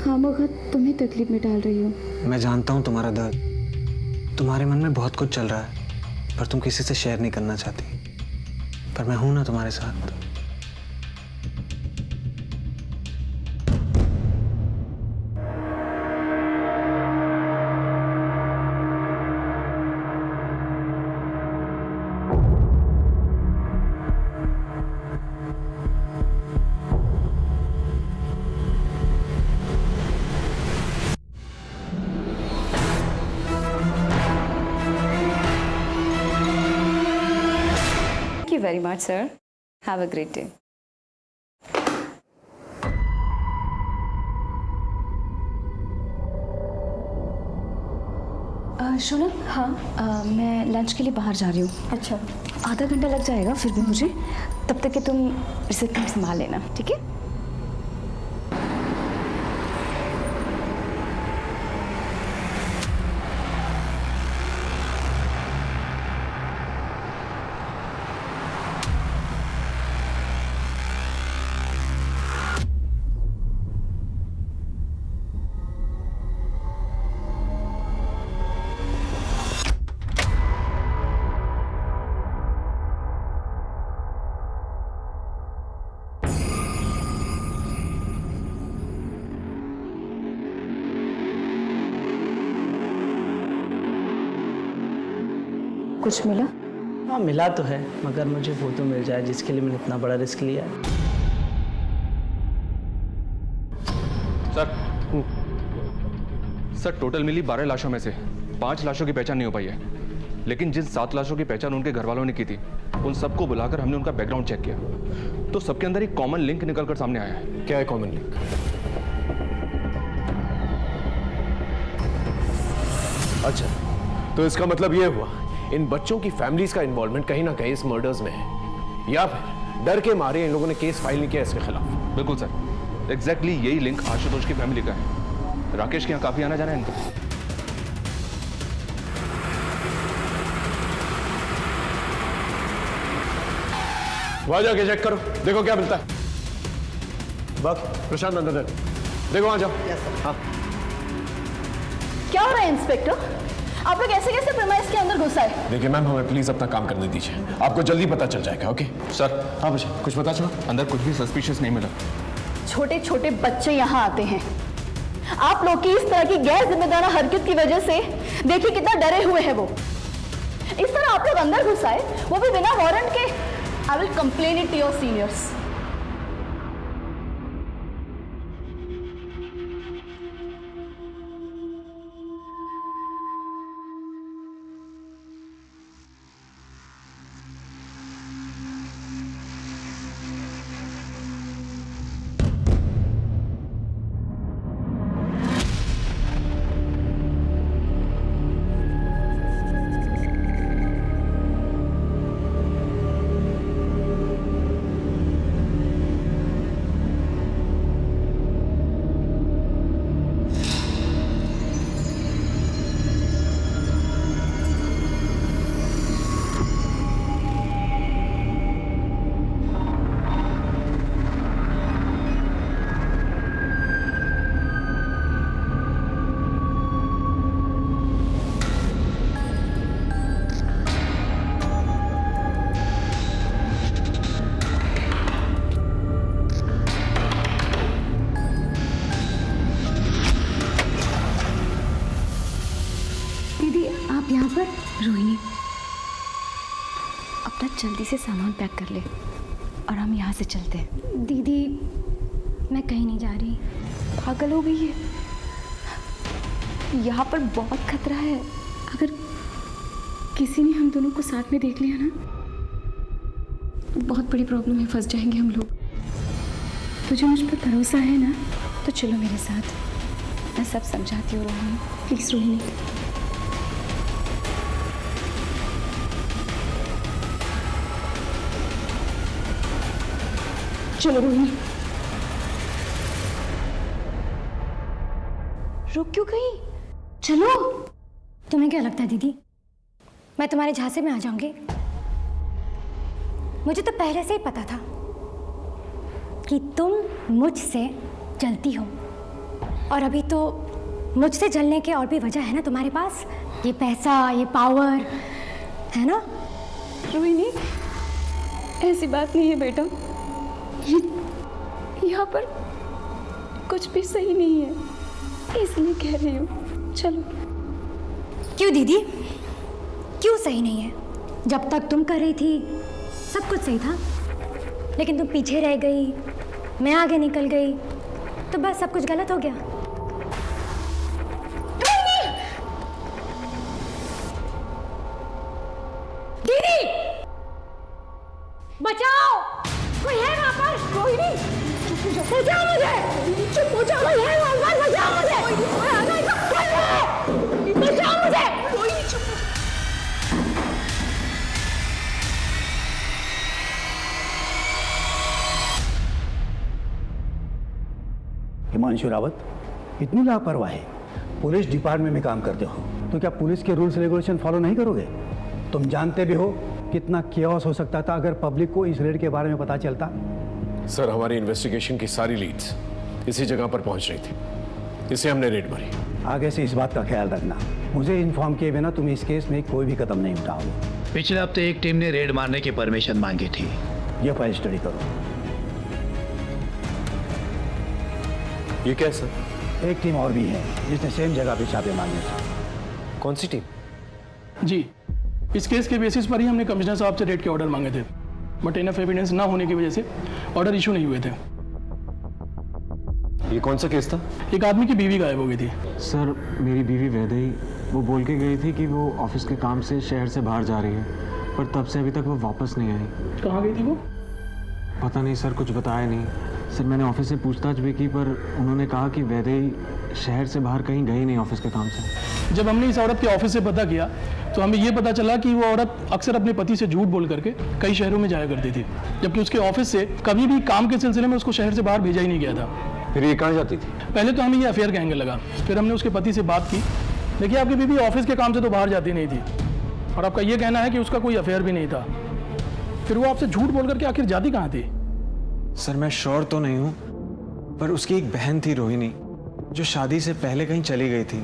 खामखा तुम्हें तकलीफ में डाल रही हूँ। मैं जानता हूँ तुम्हारा दर्द, तुम्हारे मन में बहुत कुछ चल रहा है पर तुम किसी से शेयर नहीं करना चाहती। पर मैं हूं ना तुम्हारे साथ। Thank you very much, sir. Have a great day. शोनम, हाँ मैं लंच के लिए बाहर जा रही हूँ। अच्छा, आधा घंटा लग जाएगा फिर भी मुझे। तब तक कि तुम रिसेप्शन संभाल लेना, ठीक है? कुछ मिला? हाँ मिला तो है, मगर मुझे वो तो मिल जाए जिसके लिए मैंने इतना बड़ा रिस्क लिया है। सर टोटल मिली 12 लाशों में से 5 लाशों की पहचान नहीं हो पाई है, लेकिन जिन 7 लाशों की पहचान उनके घर वालों ने की थी उन सबको बुलाकर हमने उनका बैकग्राउंड चेक किया तो सबके अंदर एक कॉमन लिंक निकलकर सामने आया है। क्या है कॉमन लिंक? अच्छा, तो इसका मतलब ये हुआ इन बच्चों की फैमिलीज का इन्वॉल्वमेंट कहीं ना कहीं इस मर्डर्स में है, या फिर डर के मारे इन लोगों ने केस फाइल नहीं किया इसके खिलाफ। बिल्कुल सर, एग्जैक्टली यही लिंक आशुतोष की फैमिली का है। राकेश के यहाँ काफी आना जाना है इनका। वहां जाके चेक करो, देखो क्या मिलता है। वक्त प्रशांत अंदर देखो, आ जाओ। हाँ क्या हो रहा है इंस्पेक्टर? आप लोग ऐसे कैसे प्रेमाइस के अंदर घुस आए? देखिए मैम, हमें प्लीज अपना काम करने दीजिए, आपको जल्दी पता चल जाएगा। Okay sir. हाँ बच्चे, कुछ पता चला? अंदर कुछ भी सस्पिशियस नहीं मिला। छोटे छोटे बच्चे यहाँ आते हैं। आप लोग की इस तरह की गैर जिम्मेदार हरकत की वजह से देखिए कितना डरे हुए हैं वो। इस तरह आप लोग अंदर घुस आए, वो भी बिना वारंट के। I will complain it to your seniors. Rohini, अपना जल्दी से सामान पैक कर ले और हम यहाँ से चलते हैं। दीदी मैं कहीं नहीं जा रही। पागल हो गई है, यहाँ पर बहुत खतरा है। अगर किसी ने हम दोनों को साथ में देख लिया ना तो बहुत बड़ी प्रॉब्लम में फंस जाएंगे हम लोग। तुझे मुझ पर भरोसा है ना? तो चलो मेरे साथ, मैं सब समझाती हूँ रोहिणी। प्लीज़ रोहिणी। चलो रोहिणी। रुक क्यों गई? चलो। तुम्हें क्या लगता है दीदी, मैं तुम्हारे झांसे में आ जाऊंगी? मुझे तो पहले से ही पता था कि तुम मुझसे जलती हो, और अभी तो मुझसे जलने के और भी वजह है ना तुम्हारे पास। ये पैसा, ये पावर है ना? रोहिणी ऐसी बात नहीं है बेटा, यहाँ पर कुछ भी सही नहीं है, इसलिए कह रही हूँ। चलो। क्यों दीदी, क्यों सही नहीं है? जब तक तुम कर रही थी सब कुछ सही था, लेकिन तुम पीछे रह गई, मैं आगे निकल गई, तो बस सब कुछ गलत हो गया। दीदी बचाओ, कोई है वहां पर? रोहिणी बचाओ मुझे, चुप हो जाओ, कोई है वहां पर? बचाओ मुझे, बचाओ मुझे। रोहिणी चुप। हिमांशु रावत, इतनी लापरवाही। पुलिस डिपार्टमेंट में काम करते हो तो क्या पुलिस के रूल्स रेगुलेशन फॉलो नहीं करोगे? तुम जानते भी हो कितना केओस हो सकता था अगर पब्लिक को इस रेड के बारे में पता चलता। सर, हमारी इन्वेस्टिगेशन की सारी लीड्स इसी जगह पर पहुंच रही थी, इसे हमने रेड मारी। आगे से इस बात का ख्याल रखना, मुझे इन्फॉर्म किए बिना तुम इस केस में कोई भी कदम नहीं उठाओगे। पिछले हफ्ते एक टीम ने रेड मारने की परमिशन मांगी थी। ये फाइल स्टडी करो। ये क्या है सर? एक टीम और भी है जिसने सेम जगह पे छापे मारने थे। कौन सी टीम? जी, इस केस के बेसिस पर ही हमने कमिश्नर साहब से रेड के ऑर्डर मांगे थे, बट इनफ एविडेंस ना होने की वजह से ऑर्डर इशू नहीं हुए थे। ये कौन सा केस था? एक आदमी की बीवी गायब हो गई थी। सर, मेरी बीवी वैदेही, वो बोल के गई थी कि वो ऑफिस के काम से शहर से बाहर जा रही है, पर तब से अभी तक वो वापस नहीं आई। कहाँ गई थी वो? पता नहीं सर, कुछ बताया नहीं। सर, मैंने ऑफिस से पूछताछ भी की, पर उन्होंने कहा कि वैदेही शहर से बाहर कहीं गई नहीं ऑफिस के काम से। जब हमने इस औरत के ऑफिस से पता किया तो हमें ये पता चला कि वो औरत अक्सर अपने पति से झूठ बोल करके कई शहरों में जाया करती थी, जबकि उसके ऑफिस से कभी भी काम के सिलसिले में उसको शहर से बाहर भेजा ही नहीं गया था। फिर ये कहाँ जाती थी? पहले तो हमें ये अफेयर का एंगल लगा, फिर हमने उसके पति से बात की। देखिए, आपकी बीवी ऑफिस के काम से तो बाहर जाती नहीं थी, और आपका ये कहना है कि उसका कोई अफेयर भी नहीं था, फिर वो आपसे झूठ बोल करके आखिर जाती कहाँ थी? सर, मैं श्योर तो नहीं हूँ, पर उसकी एक बहन थी रोहिणी, जो शादी से पहले कहीं चली गई थी।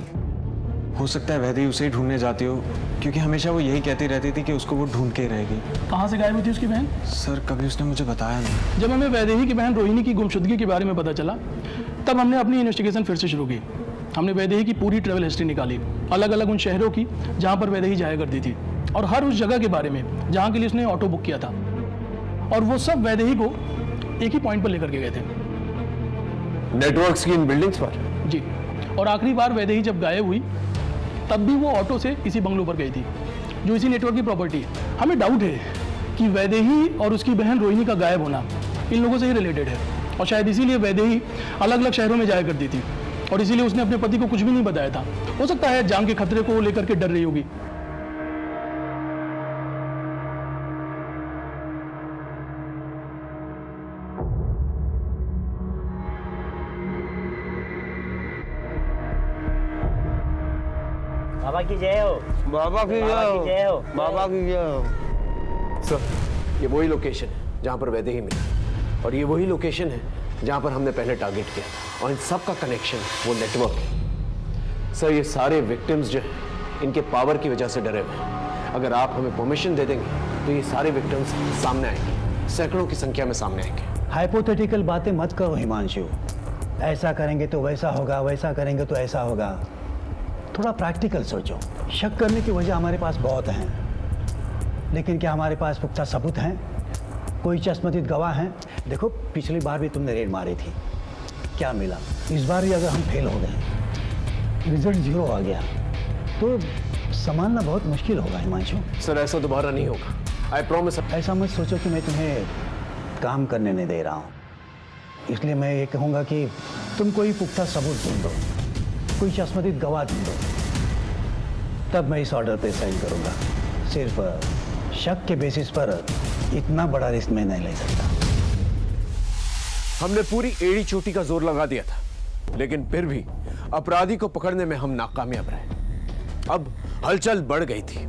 हो सकता है वैदेही उसे ही ढूंढने जाती हो, क्योंकि हमेशा वो यही कहती रहती थी कि उसको वो ढूंढ के ही रहेगी। कहाँ से गायब हुई थी उसकी बहन? सर कभी उसने मुझे बताया नहीं। जब हमें वैदेही की बहन रोहिणी की गुमशुदगी के बारे में पता चला, तब हमने अपनी इन्वेस्टिगेशन फिर से शुरू की। हमने वैदेही की पूरी ट्रैवल हिस्ट्री निकाली, अलग अलग उन शहरों की जहाँ पर वैदेही जाया करती थी, और हर उस जगह के बारे में जहाँ के लिए उसने ऑटो बुक किया था। और वो सब वैदेही को एक ही पॉइंट पर लेकर के गए थे, नेटवर्क्स की इन बिल्डिंग्स पर। जी। और आखिरी बार वैदेही जब गायब हुई, तब भी वो ऑटो से इसी बंगलों पर गई थी, जो इसी नेटवर्क की प्रॉपर्टी है। हमें डाउट है कि वैदेही और उसकी बहन रोहिणी का गायब होना इन लोगों से ही रिलेटेड है, और शायद इसीलिए वैदेही अलग अलग शहरों में जाया करती थी, और इसीलिए उसने अपने पति को कुछ भी नहीं बताया था। हो सकता है जान के खतरे को लेकर के डर रही होगी। बाबा की जय हो। बाबा की जय हो। बाबा की जय हो। सर, ये वही लोकेशन है जहाँ पर वैदेही मिली, और ये वही लोकेशन है जहाँ पर हमने पहले टारगेट किया था, और इन सब का कनेक्शन वो नेटवर्क है। सर, ये सारे विक्टिम्स जो हैं, इनके पावर की वजह से डरे हुए हैं। अगर आप हमें परमिशन दे देंगे तो ये सारे विक्टिम्स सामने आएंगे, सैकड़ों की संख्या में सामने आएंगे। हाइपोथेटिकल बातें मत करो हिमांशु। ऐसा करेंगे तो वैसा होगा, वैसा करेंगे तो ऐसा होगा। थोड़ा प्रैक्टिकल सोचो। शक करने की वजह हमारे पास बहुत हैं, लेकिन क्या हमारे पास पुख्ता सबूत हैं? कोई चश्मदीद गवाह हैं? देखो, पिछली बार भी तुमने रेड मारी थी, क्या मिला? इस बार भी अगर हम फेल हो गए, रिजल्ट 0 आ गया, तो संभालना बहुत मुश्किल होगा हिमांशु। सर, ऐसा दोबारा नहीं होगा, आई प्रॉमिस। ऐसा मत सोचो कि मैं तुम्हें काम करने नहीं दे रहा हूँ। इसलिए मैं ये कहूँगा कि तुम कोई पुख्ता सबूत ढूंढो, कोई चश्मदीद गवाह ढूंढो, तब मैं इस ऑर्डर पे साइन करूँगा। सिर्फ शक के बेसिस पर इतना बड़ा रिस्क मैं नहीं ले सकता। हमने पूरी एड़ी चोटी का जोर लगा दिया था, लेकिन फिर भी अपराधी को पकड़ने में हम नाकामयाब रहे। अब हलचल बढ़ गई थी।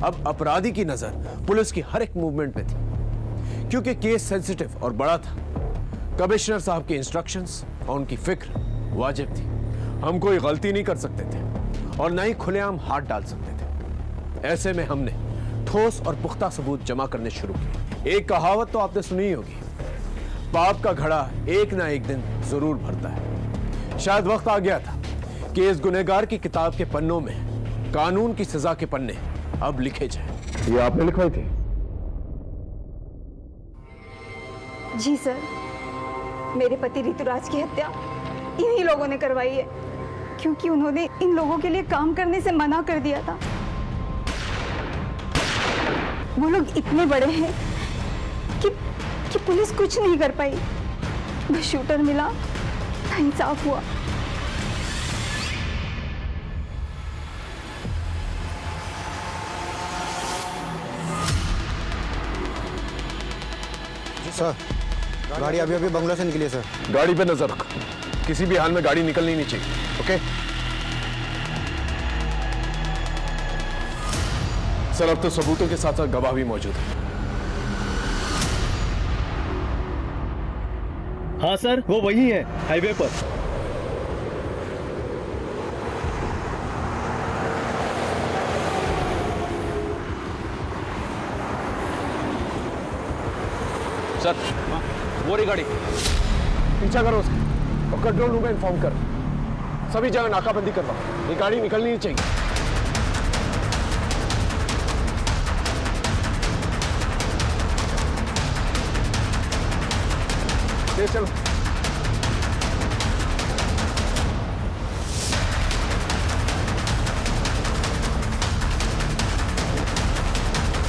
अब अपराधी की नजर पुलिस की हर एक मूवमेंट पे थी, क्योंकि केस सेंसिटिव और बड़ा था। कमिश्नर साहब की इंस्ट्रक्शंस और उनकी फिक्र वाजिब थी। हम कोई गलती नहीं कर सकते थे और ना ही खुलेआम हाथ डाल सकते थे। ऐसे में हमने ठोस और पुख्ता सबूत जमा करने शुरू किए। एक कहावत तो आपने सुनी ही होगी, पाप का घड़ा एक ना एक दिन जरूर भरता है। शायद वक्त आ गया था कि इस गुनहगार की किताब के पन्नों में कानून की सजा के पन्ने अब लिखे जाएं। ये आपने लिखवाई थी? जी सर, मेरे पति ऋतुराज की हत्या इन्हीं लोगों ने करवाई है, क्योंकि उन्होंने इन लोगों के लिए काम करने से मना कर दिया था। वो लोग इतने बड़े हैं कि पुलिस कुछ नहीं कर पाई। बस शूटर मिला, इंसाफ हुआ। सर, गाड़ी अभी अभी बंगला से निकली है सर। गाड़ी पे नजर रख, किसी भी हाल में गाड़ी निकलनी नहीं चाहिए। ओके सर, अब तो सबूतों के साथ साथ गवाह भी मौजूद है। हाँ सर, वो वही है, हाईवे पर। सर, वो रही गाड़ी, पीछा करो उसका और कंट्रोल रूम में इन्फॉर्म कर। सभी जगह नाकाबंदी करवाओ, ये गाड़ी निकलनी नहीं चाहिए। तेज चलो।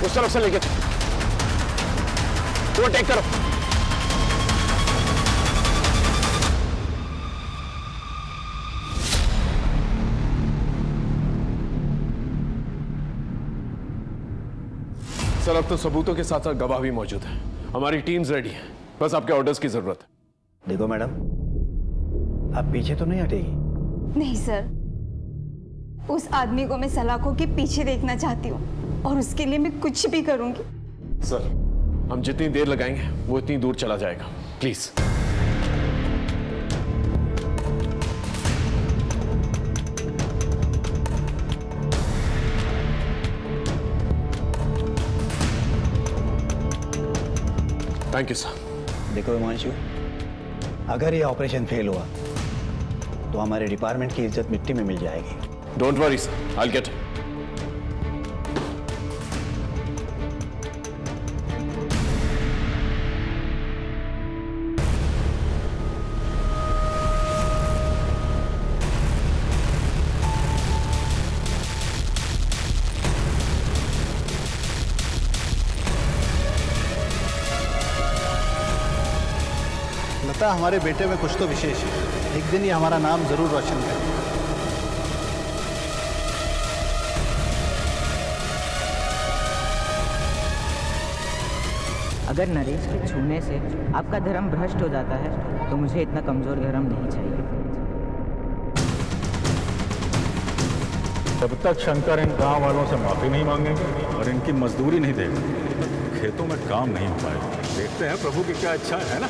उस तरफ से लेके वो टेक करो। सर, अब तो सबूतों के साथ साथ गवाह भी मौजूद है। हमारी टीम्स रेडी है, बस आपके ऑर्डर्स की जरूरत है। देखो मैडम, आप पीछे तो नहीं हटेगी? नहीं सर, उस आदमी को मैं सलाखों के पीछे देखना चाहती हूँ और उसके लिए मैं कुछ भी करूंगी। सर, हम जितनी देर लगाएंगे वो इतनी दूर चला जाएगा। प्लीज। Thank you sir. देखो हिमांशु, अगर ये ऑपरेशन फेल हुआ तो हमारे डिपार्टमेंट की इज्जत मिट्टी में मिल जाएगी। Don't worry sir, I will get it. लगता है हमारे बेटे में कुछ तो विशेष है। एक दिन ये हमारा नाम जरूर रोशन करेगा। अगर नरेश के छूने से आपका धर्म भ्रष्ट हो जाता है तो मुझे इतना कमजोर धर्म नहीं चाहिए। जब तक शंकर इन गांव वालों से माफी नहीं मांगेंगे और इनकी मजदूरी नहीं देंगे, खेतों में काम नहीं हो पाएगा। देखते हैं प्रभु की क्या इच्छा है ना।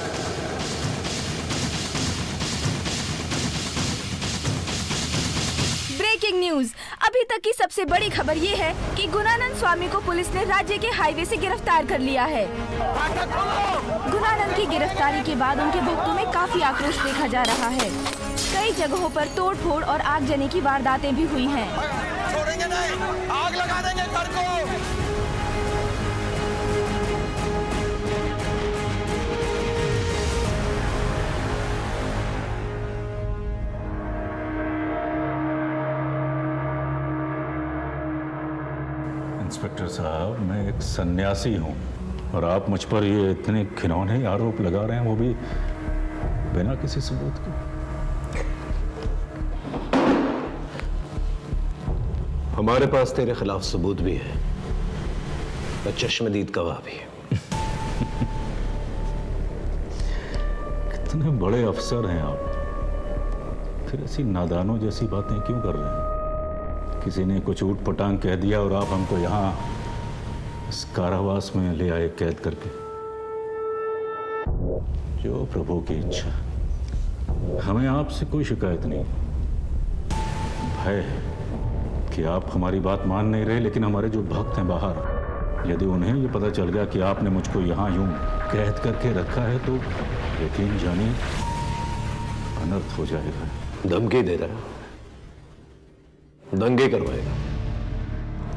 Breaking news. अभी तक की सबसे बड़ी खबर ये है कि गुणानंद स्वामी को पुलिस ने राज्य के हाईवे से गिरफ्तार कर लिया है। गुणानंद की गिरफ्तारी के बाद उनके भक्तों में काफी आक्रोश देखा जा रहा है। कई जगहों पर तोड़फोड़ और आगजनी की वारदातें भी हुई हैं। छोड़ेंगे नहीं, आग लगा देंगे घर को। इंस्पेक्टर साहब, मैं एक सन्यासी हूँ और आप मुझ पर ये इतने घिनौने आरोप लगा रहे हैं, वो भी बिना किसी सबूत के। हमारे पास तेरे खिलाफ सबूत भी है और चश्मदीद गवाह भी है। कितने बड़े अफसर हैं आप, फिर ऐसी नादानों जैसी बातें क्यों कर रहे हैं? किसी ने कुछ ऊट पटांग कह दिया और आप हमको यहाँ इस कारावास में ले आए कैद करके। जो प्रभु की इच्छा, हमें आपसे कोई शिकायत नहीं। भय है कि आप हमारी बात मान नहीं रहे, लेकिन हमारे जो भक्त हैं बाहर, यदि उन्हें ये पता चल गया कि आपने मुझको यहाँ यूं कैद करके रखा है तो यकीन जानिए अनर्थ हो जाएगा। धमकी दे रहा है, दंगे करवाएगा,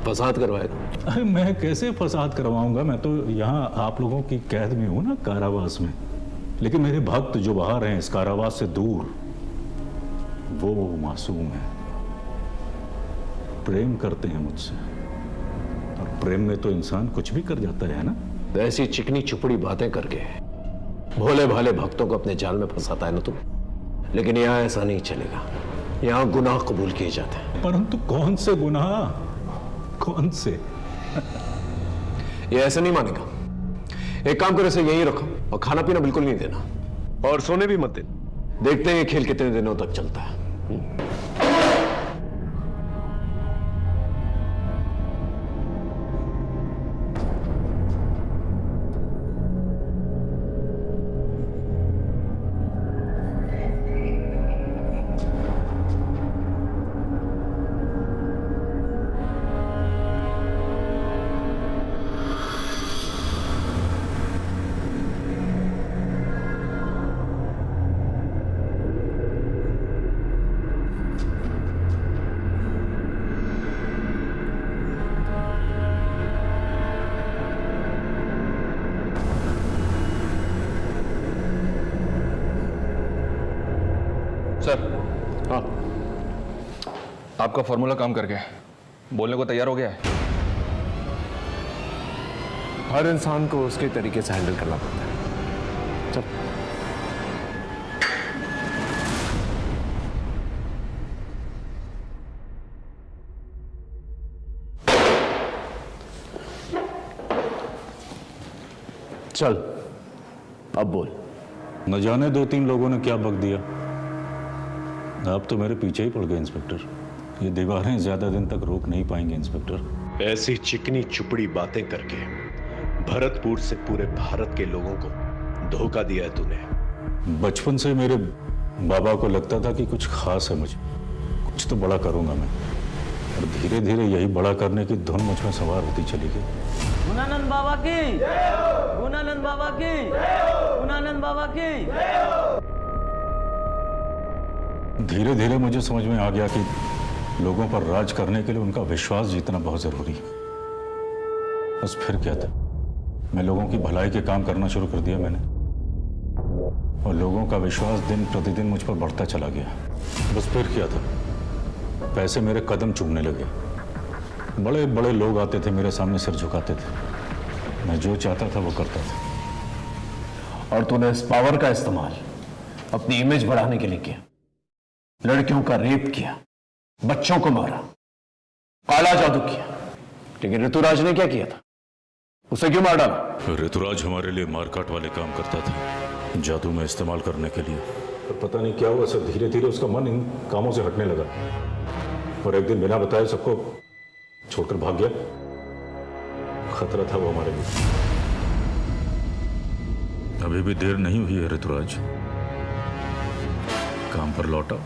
फसाद करवाएगा। अरे मैं कैसे फसाद करवाऊंगा? मैं तो यहाँ आप लोगों की कैद में हूं ना, कारावास में। लेकिन मेरे भक्त जो बाहर हैं इस कारावास से दूर, वो मासूम है, प्रेम करते हैं मुझसे, और प्रेम में तो इंसान कुछ भी कर जाता है ना। ऐसी चिकनी चुपड़ी बातें करके भोले भाले भक्तों को अपने जाल में फंसाता है ना तुम। लेकिन यहाँ ऐसा नहीं चलेगा, यहाँ गुनाह कबूल किए जाते हैं। परंतु कौन से गुनाह, कौन से? ये ऐसे नहीं मानेगा। एक काम करो, इसे यहीं रखो और खाना पीना बिल्कुल नहीं देना और सोने भी मत देना। देखते हैं ये खेल कितने दिनों तक चलता है। सर, हाँ, आपका फॉर्मूला काम कर गया, बोलने को तैयार हो गया है। हर इंसान को उसके तरीके से हैंडल करना पड़ता है। चल। चल, अब बोल। न जाने दो तीन लोगों ने क्या बक दिया, आप तो मेरे पीछे ही पड़ गए इंस्पेक्टर। ये दीवारें ज्यादा दिन तक रोक नहीं पाएंगे इंस्पेक्टर। ऐसी चिकनी चुपड़ी बातें करके भरतपुर से पूरे भारत के लोगों को धोखा दिया है तूने। बचपन से मेरे बाबा को लगता था कि कुछ खास है मुझे, कुछ तो बड़ा करूंगा मैं। और धीरे धीरे यही बड़ा करने की धुन मुझ में सवार होती चली गई। गुणानंद बाबा की, गुणानंद बाबा की, गुणानंद बाबा की। धीरे धीरे मुझे समझ में आ गया कि लोगों पर राज करने के लिए उनका विश्वास जीतना बहुत जरूरी है। बस फिर क्या था, मैं लोगों की भलाई के काम करना शुरू कर दिया मैंने, और लोगों का विश्वास दिन प्रतिदिन मुझ पर बढ़ता चला गया। बस फिर क्या था, पैसे मेरे कदम चूमने लगे। बड़े बड़े लोग आते थे मेरे सामने सिर झुकाते थे, मैं जो चाहता था वो करता था। और तूने इस पावर का इस्तेमाल अपनी इमेज बढ़ाने के लिए किया। लड़कियों का रेप किया, बच्चों को मारा, काला जादू किया। लेकिन ऋतुराज ने क्या किया था? उसे क्यों मार डाला? ऋतुराज हमारे लिए मारकाट वाले काम करता था, जादू में इस्तेमाल करने के लिए। पर पता नहीं क्या हुआ सर, धीरे धीरे उसका मन इन कामों से हटने लगा और एक दिन बिना बताए सबको छोड़कर भाग गया। खतरा था वो हमारे लिए। अभी भी देर नहीं हुई है ऋतुराज, काम पर लौटा।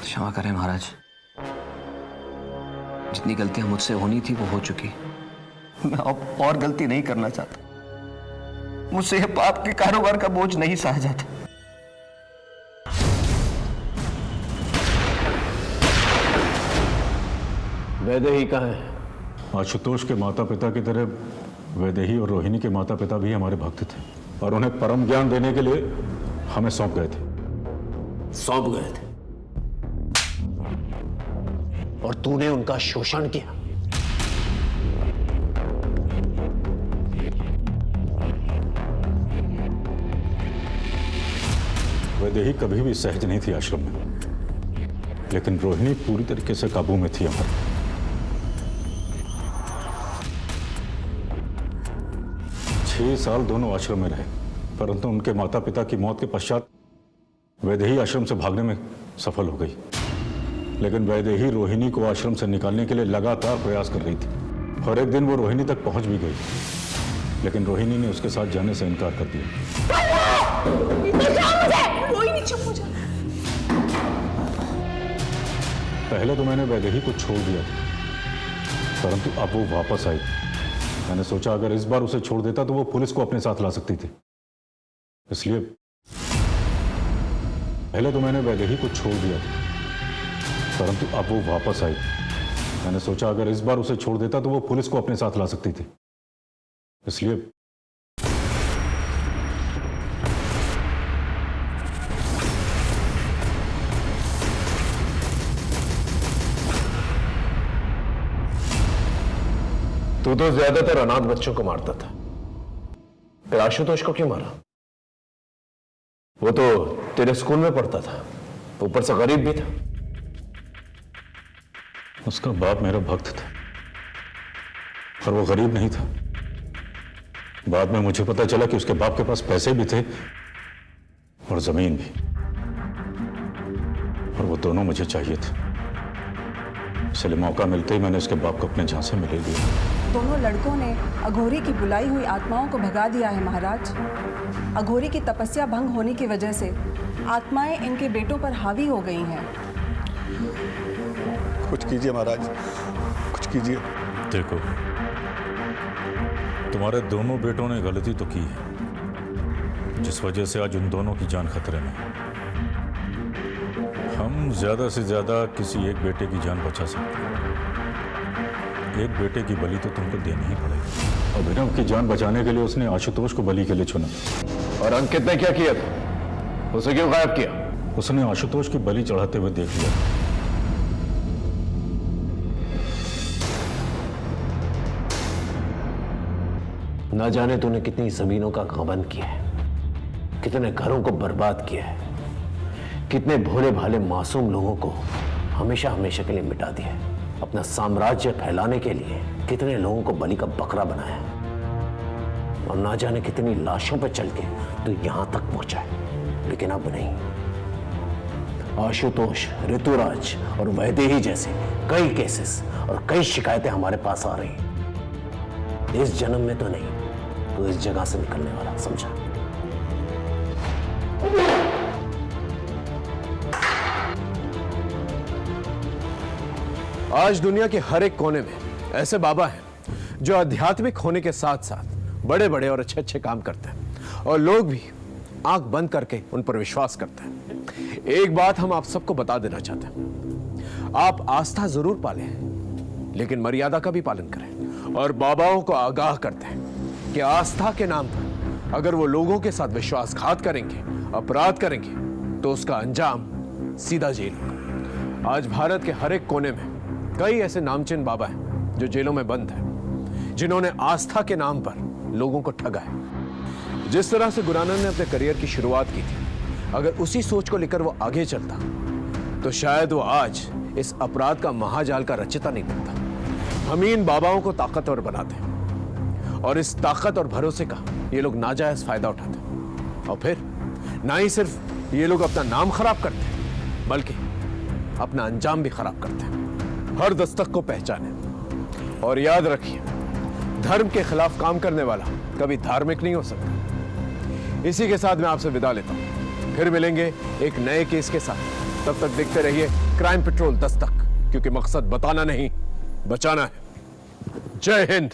क्षमा करें महाराज, जितनी गलतियां मुझसे होनी थी वो हो चुकी। मैं अब और गलती नहीं करना चाहता। मुझसे यह पाप के कारोबार का बोझ नहीं सहा जाता। वैदेही कहाँ है? आशुतोष के माता पिता की तरह वैदेही और रोहिणी के माता पिता भी हमारे भक्त थे और उन्हें परम ज्ञान देने के लिए हमें सौंप गए थे। सौंप गए थे और तूने उनका शोषण किया। वैदेही कभी भी सहज नहीं थी आश्रम में, लेकिन रोहिणी पूरी तरीके से काबू में थी हमारे। 6 साल दोनों आश्रम में रहे, परंतु उनके माता पिता की मौत के पश्चात वैदेही आश्रम से भागने में सफल हो गई। लेकिन वैदेही रोहिणी को आश्रम से निकालने के लिए लगातार प्रयास कर रही थी और एक दिन वो रोहिणी तक पहुंच भी गई, लेकिन रोहिणी ने उसके साथ जाने से इनकार कर दिया। रोहिणी चुप हो जा। पहले तो मैंने वैदेही को छोड़ दिया था, परंतु अब वो वापस आई। मैंने सोचा अगर इस बार उसे छोड़ देता तो वो पुलिस को अपने साथ ला सकती थी, इसलिए पहले तो मैंने वैदेही को छोड़ दिया था, परंतु अब वो वापस आई। मैंने सोचा अगर इस बार उसे छोड़ देता तो वो पुलिस को अपने साथ ला सकती थी, इसलिए तू तो ज्यादातर अनाथ बच्चों को मारता था, फिर आशुतोष को क्यों मारा? वो तो तेरे स्कूल में पढ़ता था, ऊपर से गरीब भी था। उसका बाप मेरा भक्त था और वो गरीब नहीं था। बाद में मुझे पता चला कि उसके बाप के पास पैसे भी थे और जमीन भी, और वो दोनों मुझे चाहिए थे। इसलिए मौका मिलते ही मैंने उसके बाप को अपने झांसे में ले लिया। दोनों लड़कों ने अघोरी की बुलाई हुई आत्माओं को भगा दिया है महाराज। अघोरी की तपस्या भंग होने की वजह से आत्माएं इनके बेटों पर हावी हो गई हैं। कुछ कीजिए महाराज, कुछ कीजिए। देखो, तुम्हारे दोनों बेटों ने गलती तो की है, जिस वजह से आज उन दोनों की जान खतरे में। हम ज्यादा से ज्यादा किसी एक बेटे की जान बचा सकते हैं। एक बेटे की बलि तो तुमको देनी ही पड़ेगी। अभिनव की जान बचाने के लिए उसने आशुतोष को बलि के लिए चुना। और अंकित ने क्या किया था? उसे क्यों गायब किया? उसने आशुतोष की बलि चढ़ाते हुए देख लिया। ना जाने तूने कितनी जमीनों का घमंड किया है, कितने घरों को बर्बाद किया है, कितने भोले भाले मासूम लोगों को हमेशा हमेशा के लिए मिटा दिया है। अपना साम्राज्य फैलाने के लिए कितने लोगों को बलि का बकरा बनाया, और ना जाने कितनी लाशों पर चल के तो यहां तक पहुंचा है। लेकिन अब नहीं। आशुतोष, ऋतुराज और वैदेही जैसे कई केसेस और कई शिकायतें हमारे पास आ रही हैं। इस जन्म में तो नहीं, तो इस जगह से निकलने वाला, समझा? आज दुनिया के हर एक कोने में ऐसे बाबा हैं जो आध्यात्मिक होने के साथ साथ बड़े बड़े और अच्छे अच्छे काम करते हैं और लोग भी आंख बंद करके उन पर विश्वास करते हैं। एक बात हम आप सबको बता देना चाहते हैं, आप आस्था जरूर पालें लेकिन मर्यादा का भी पालन करें। और बाबाओं को आगाह करते हैं कि आस्था के नाम पर अगर वो लोगों के साथ विश्वासघात करेंगे, अपराध करेंगे, तो उसका अंजाम सीधा जेल होगा। आज भारत के हर एक कोने में कई ऐसे नामचीन बाबा हैं जो जेलों में बंद हैं, जिन्होंने आस्था के नाम पर लोगों को ठगा है। जिस तरह से गुरुनानक ने अपने करियर की शुरुआत की थी, अगर उसी सोच को लेकर वो आगे चलता तो शायद वो आज इस अपराध का महाजाल का रचयिता नहीं बनता। हम इन बाबाओं को ताकतवर बनाते हैं और इस ताकत और भरोसे का ये लोग नाजायज फायदा उठाते हैं। और फिर ना ही सिर्फ ये लोग अपना नाम खराब करते हैं बल्कि अपना अंजाम भी खराब करते हैं। हर दस्तक को पहचाने और याद रखिए, धर्म के खिलाफ काम करने वाला कभी धार्मिक नहीं हो सकता। इसी के साथ मैं आपसे विदा लेता हूं, फिर मिलेंगे एक नए केस के साथ। तब तक देखते रहिए क्राइम पेट्रोल दस्तक, क्योंकि मकसद बताना नहीं बचाना है। जय हिंद।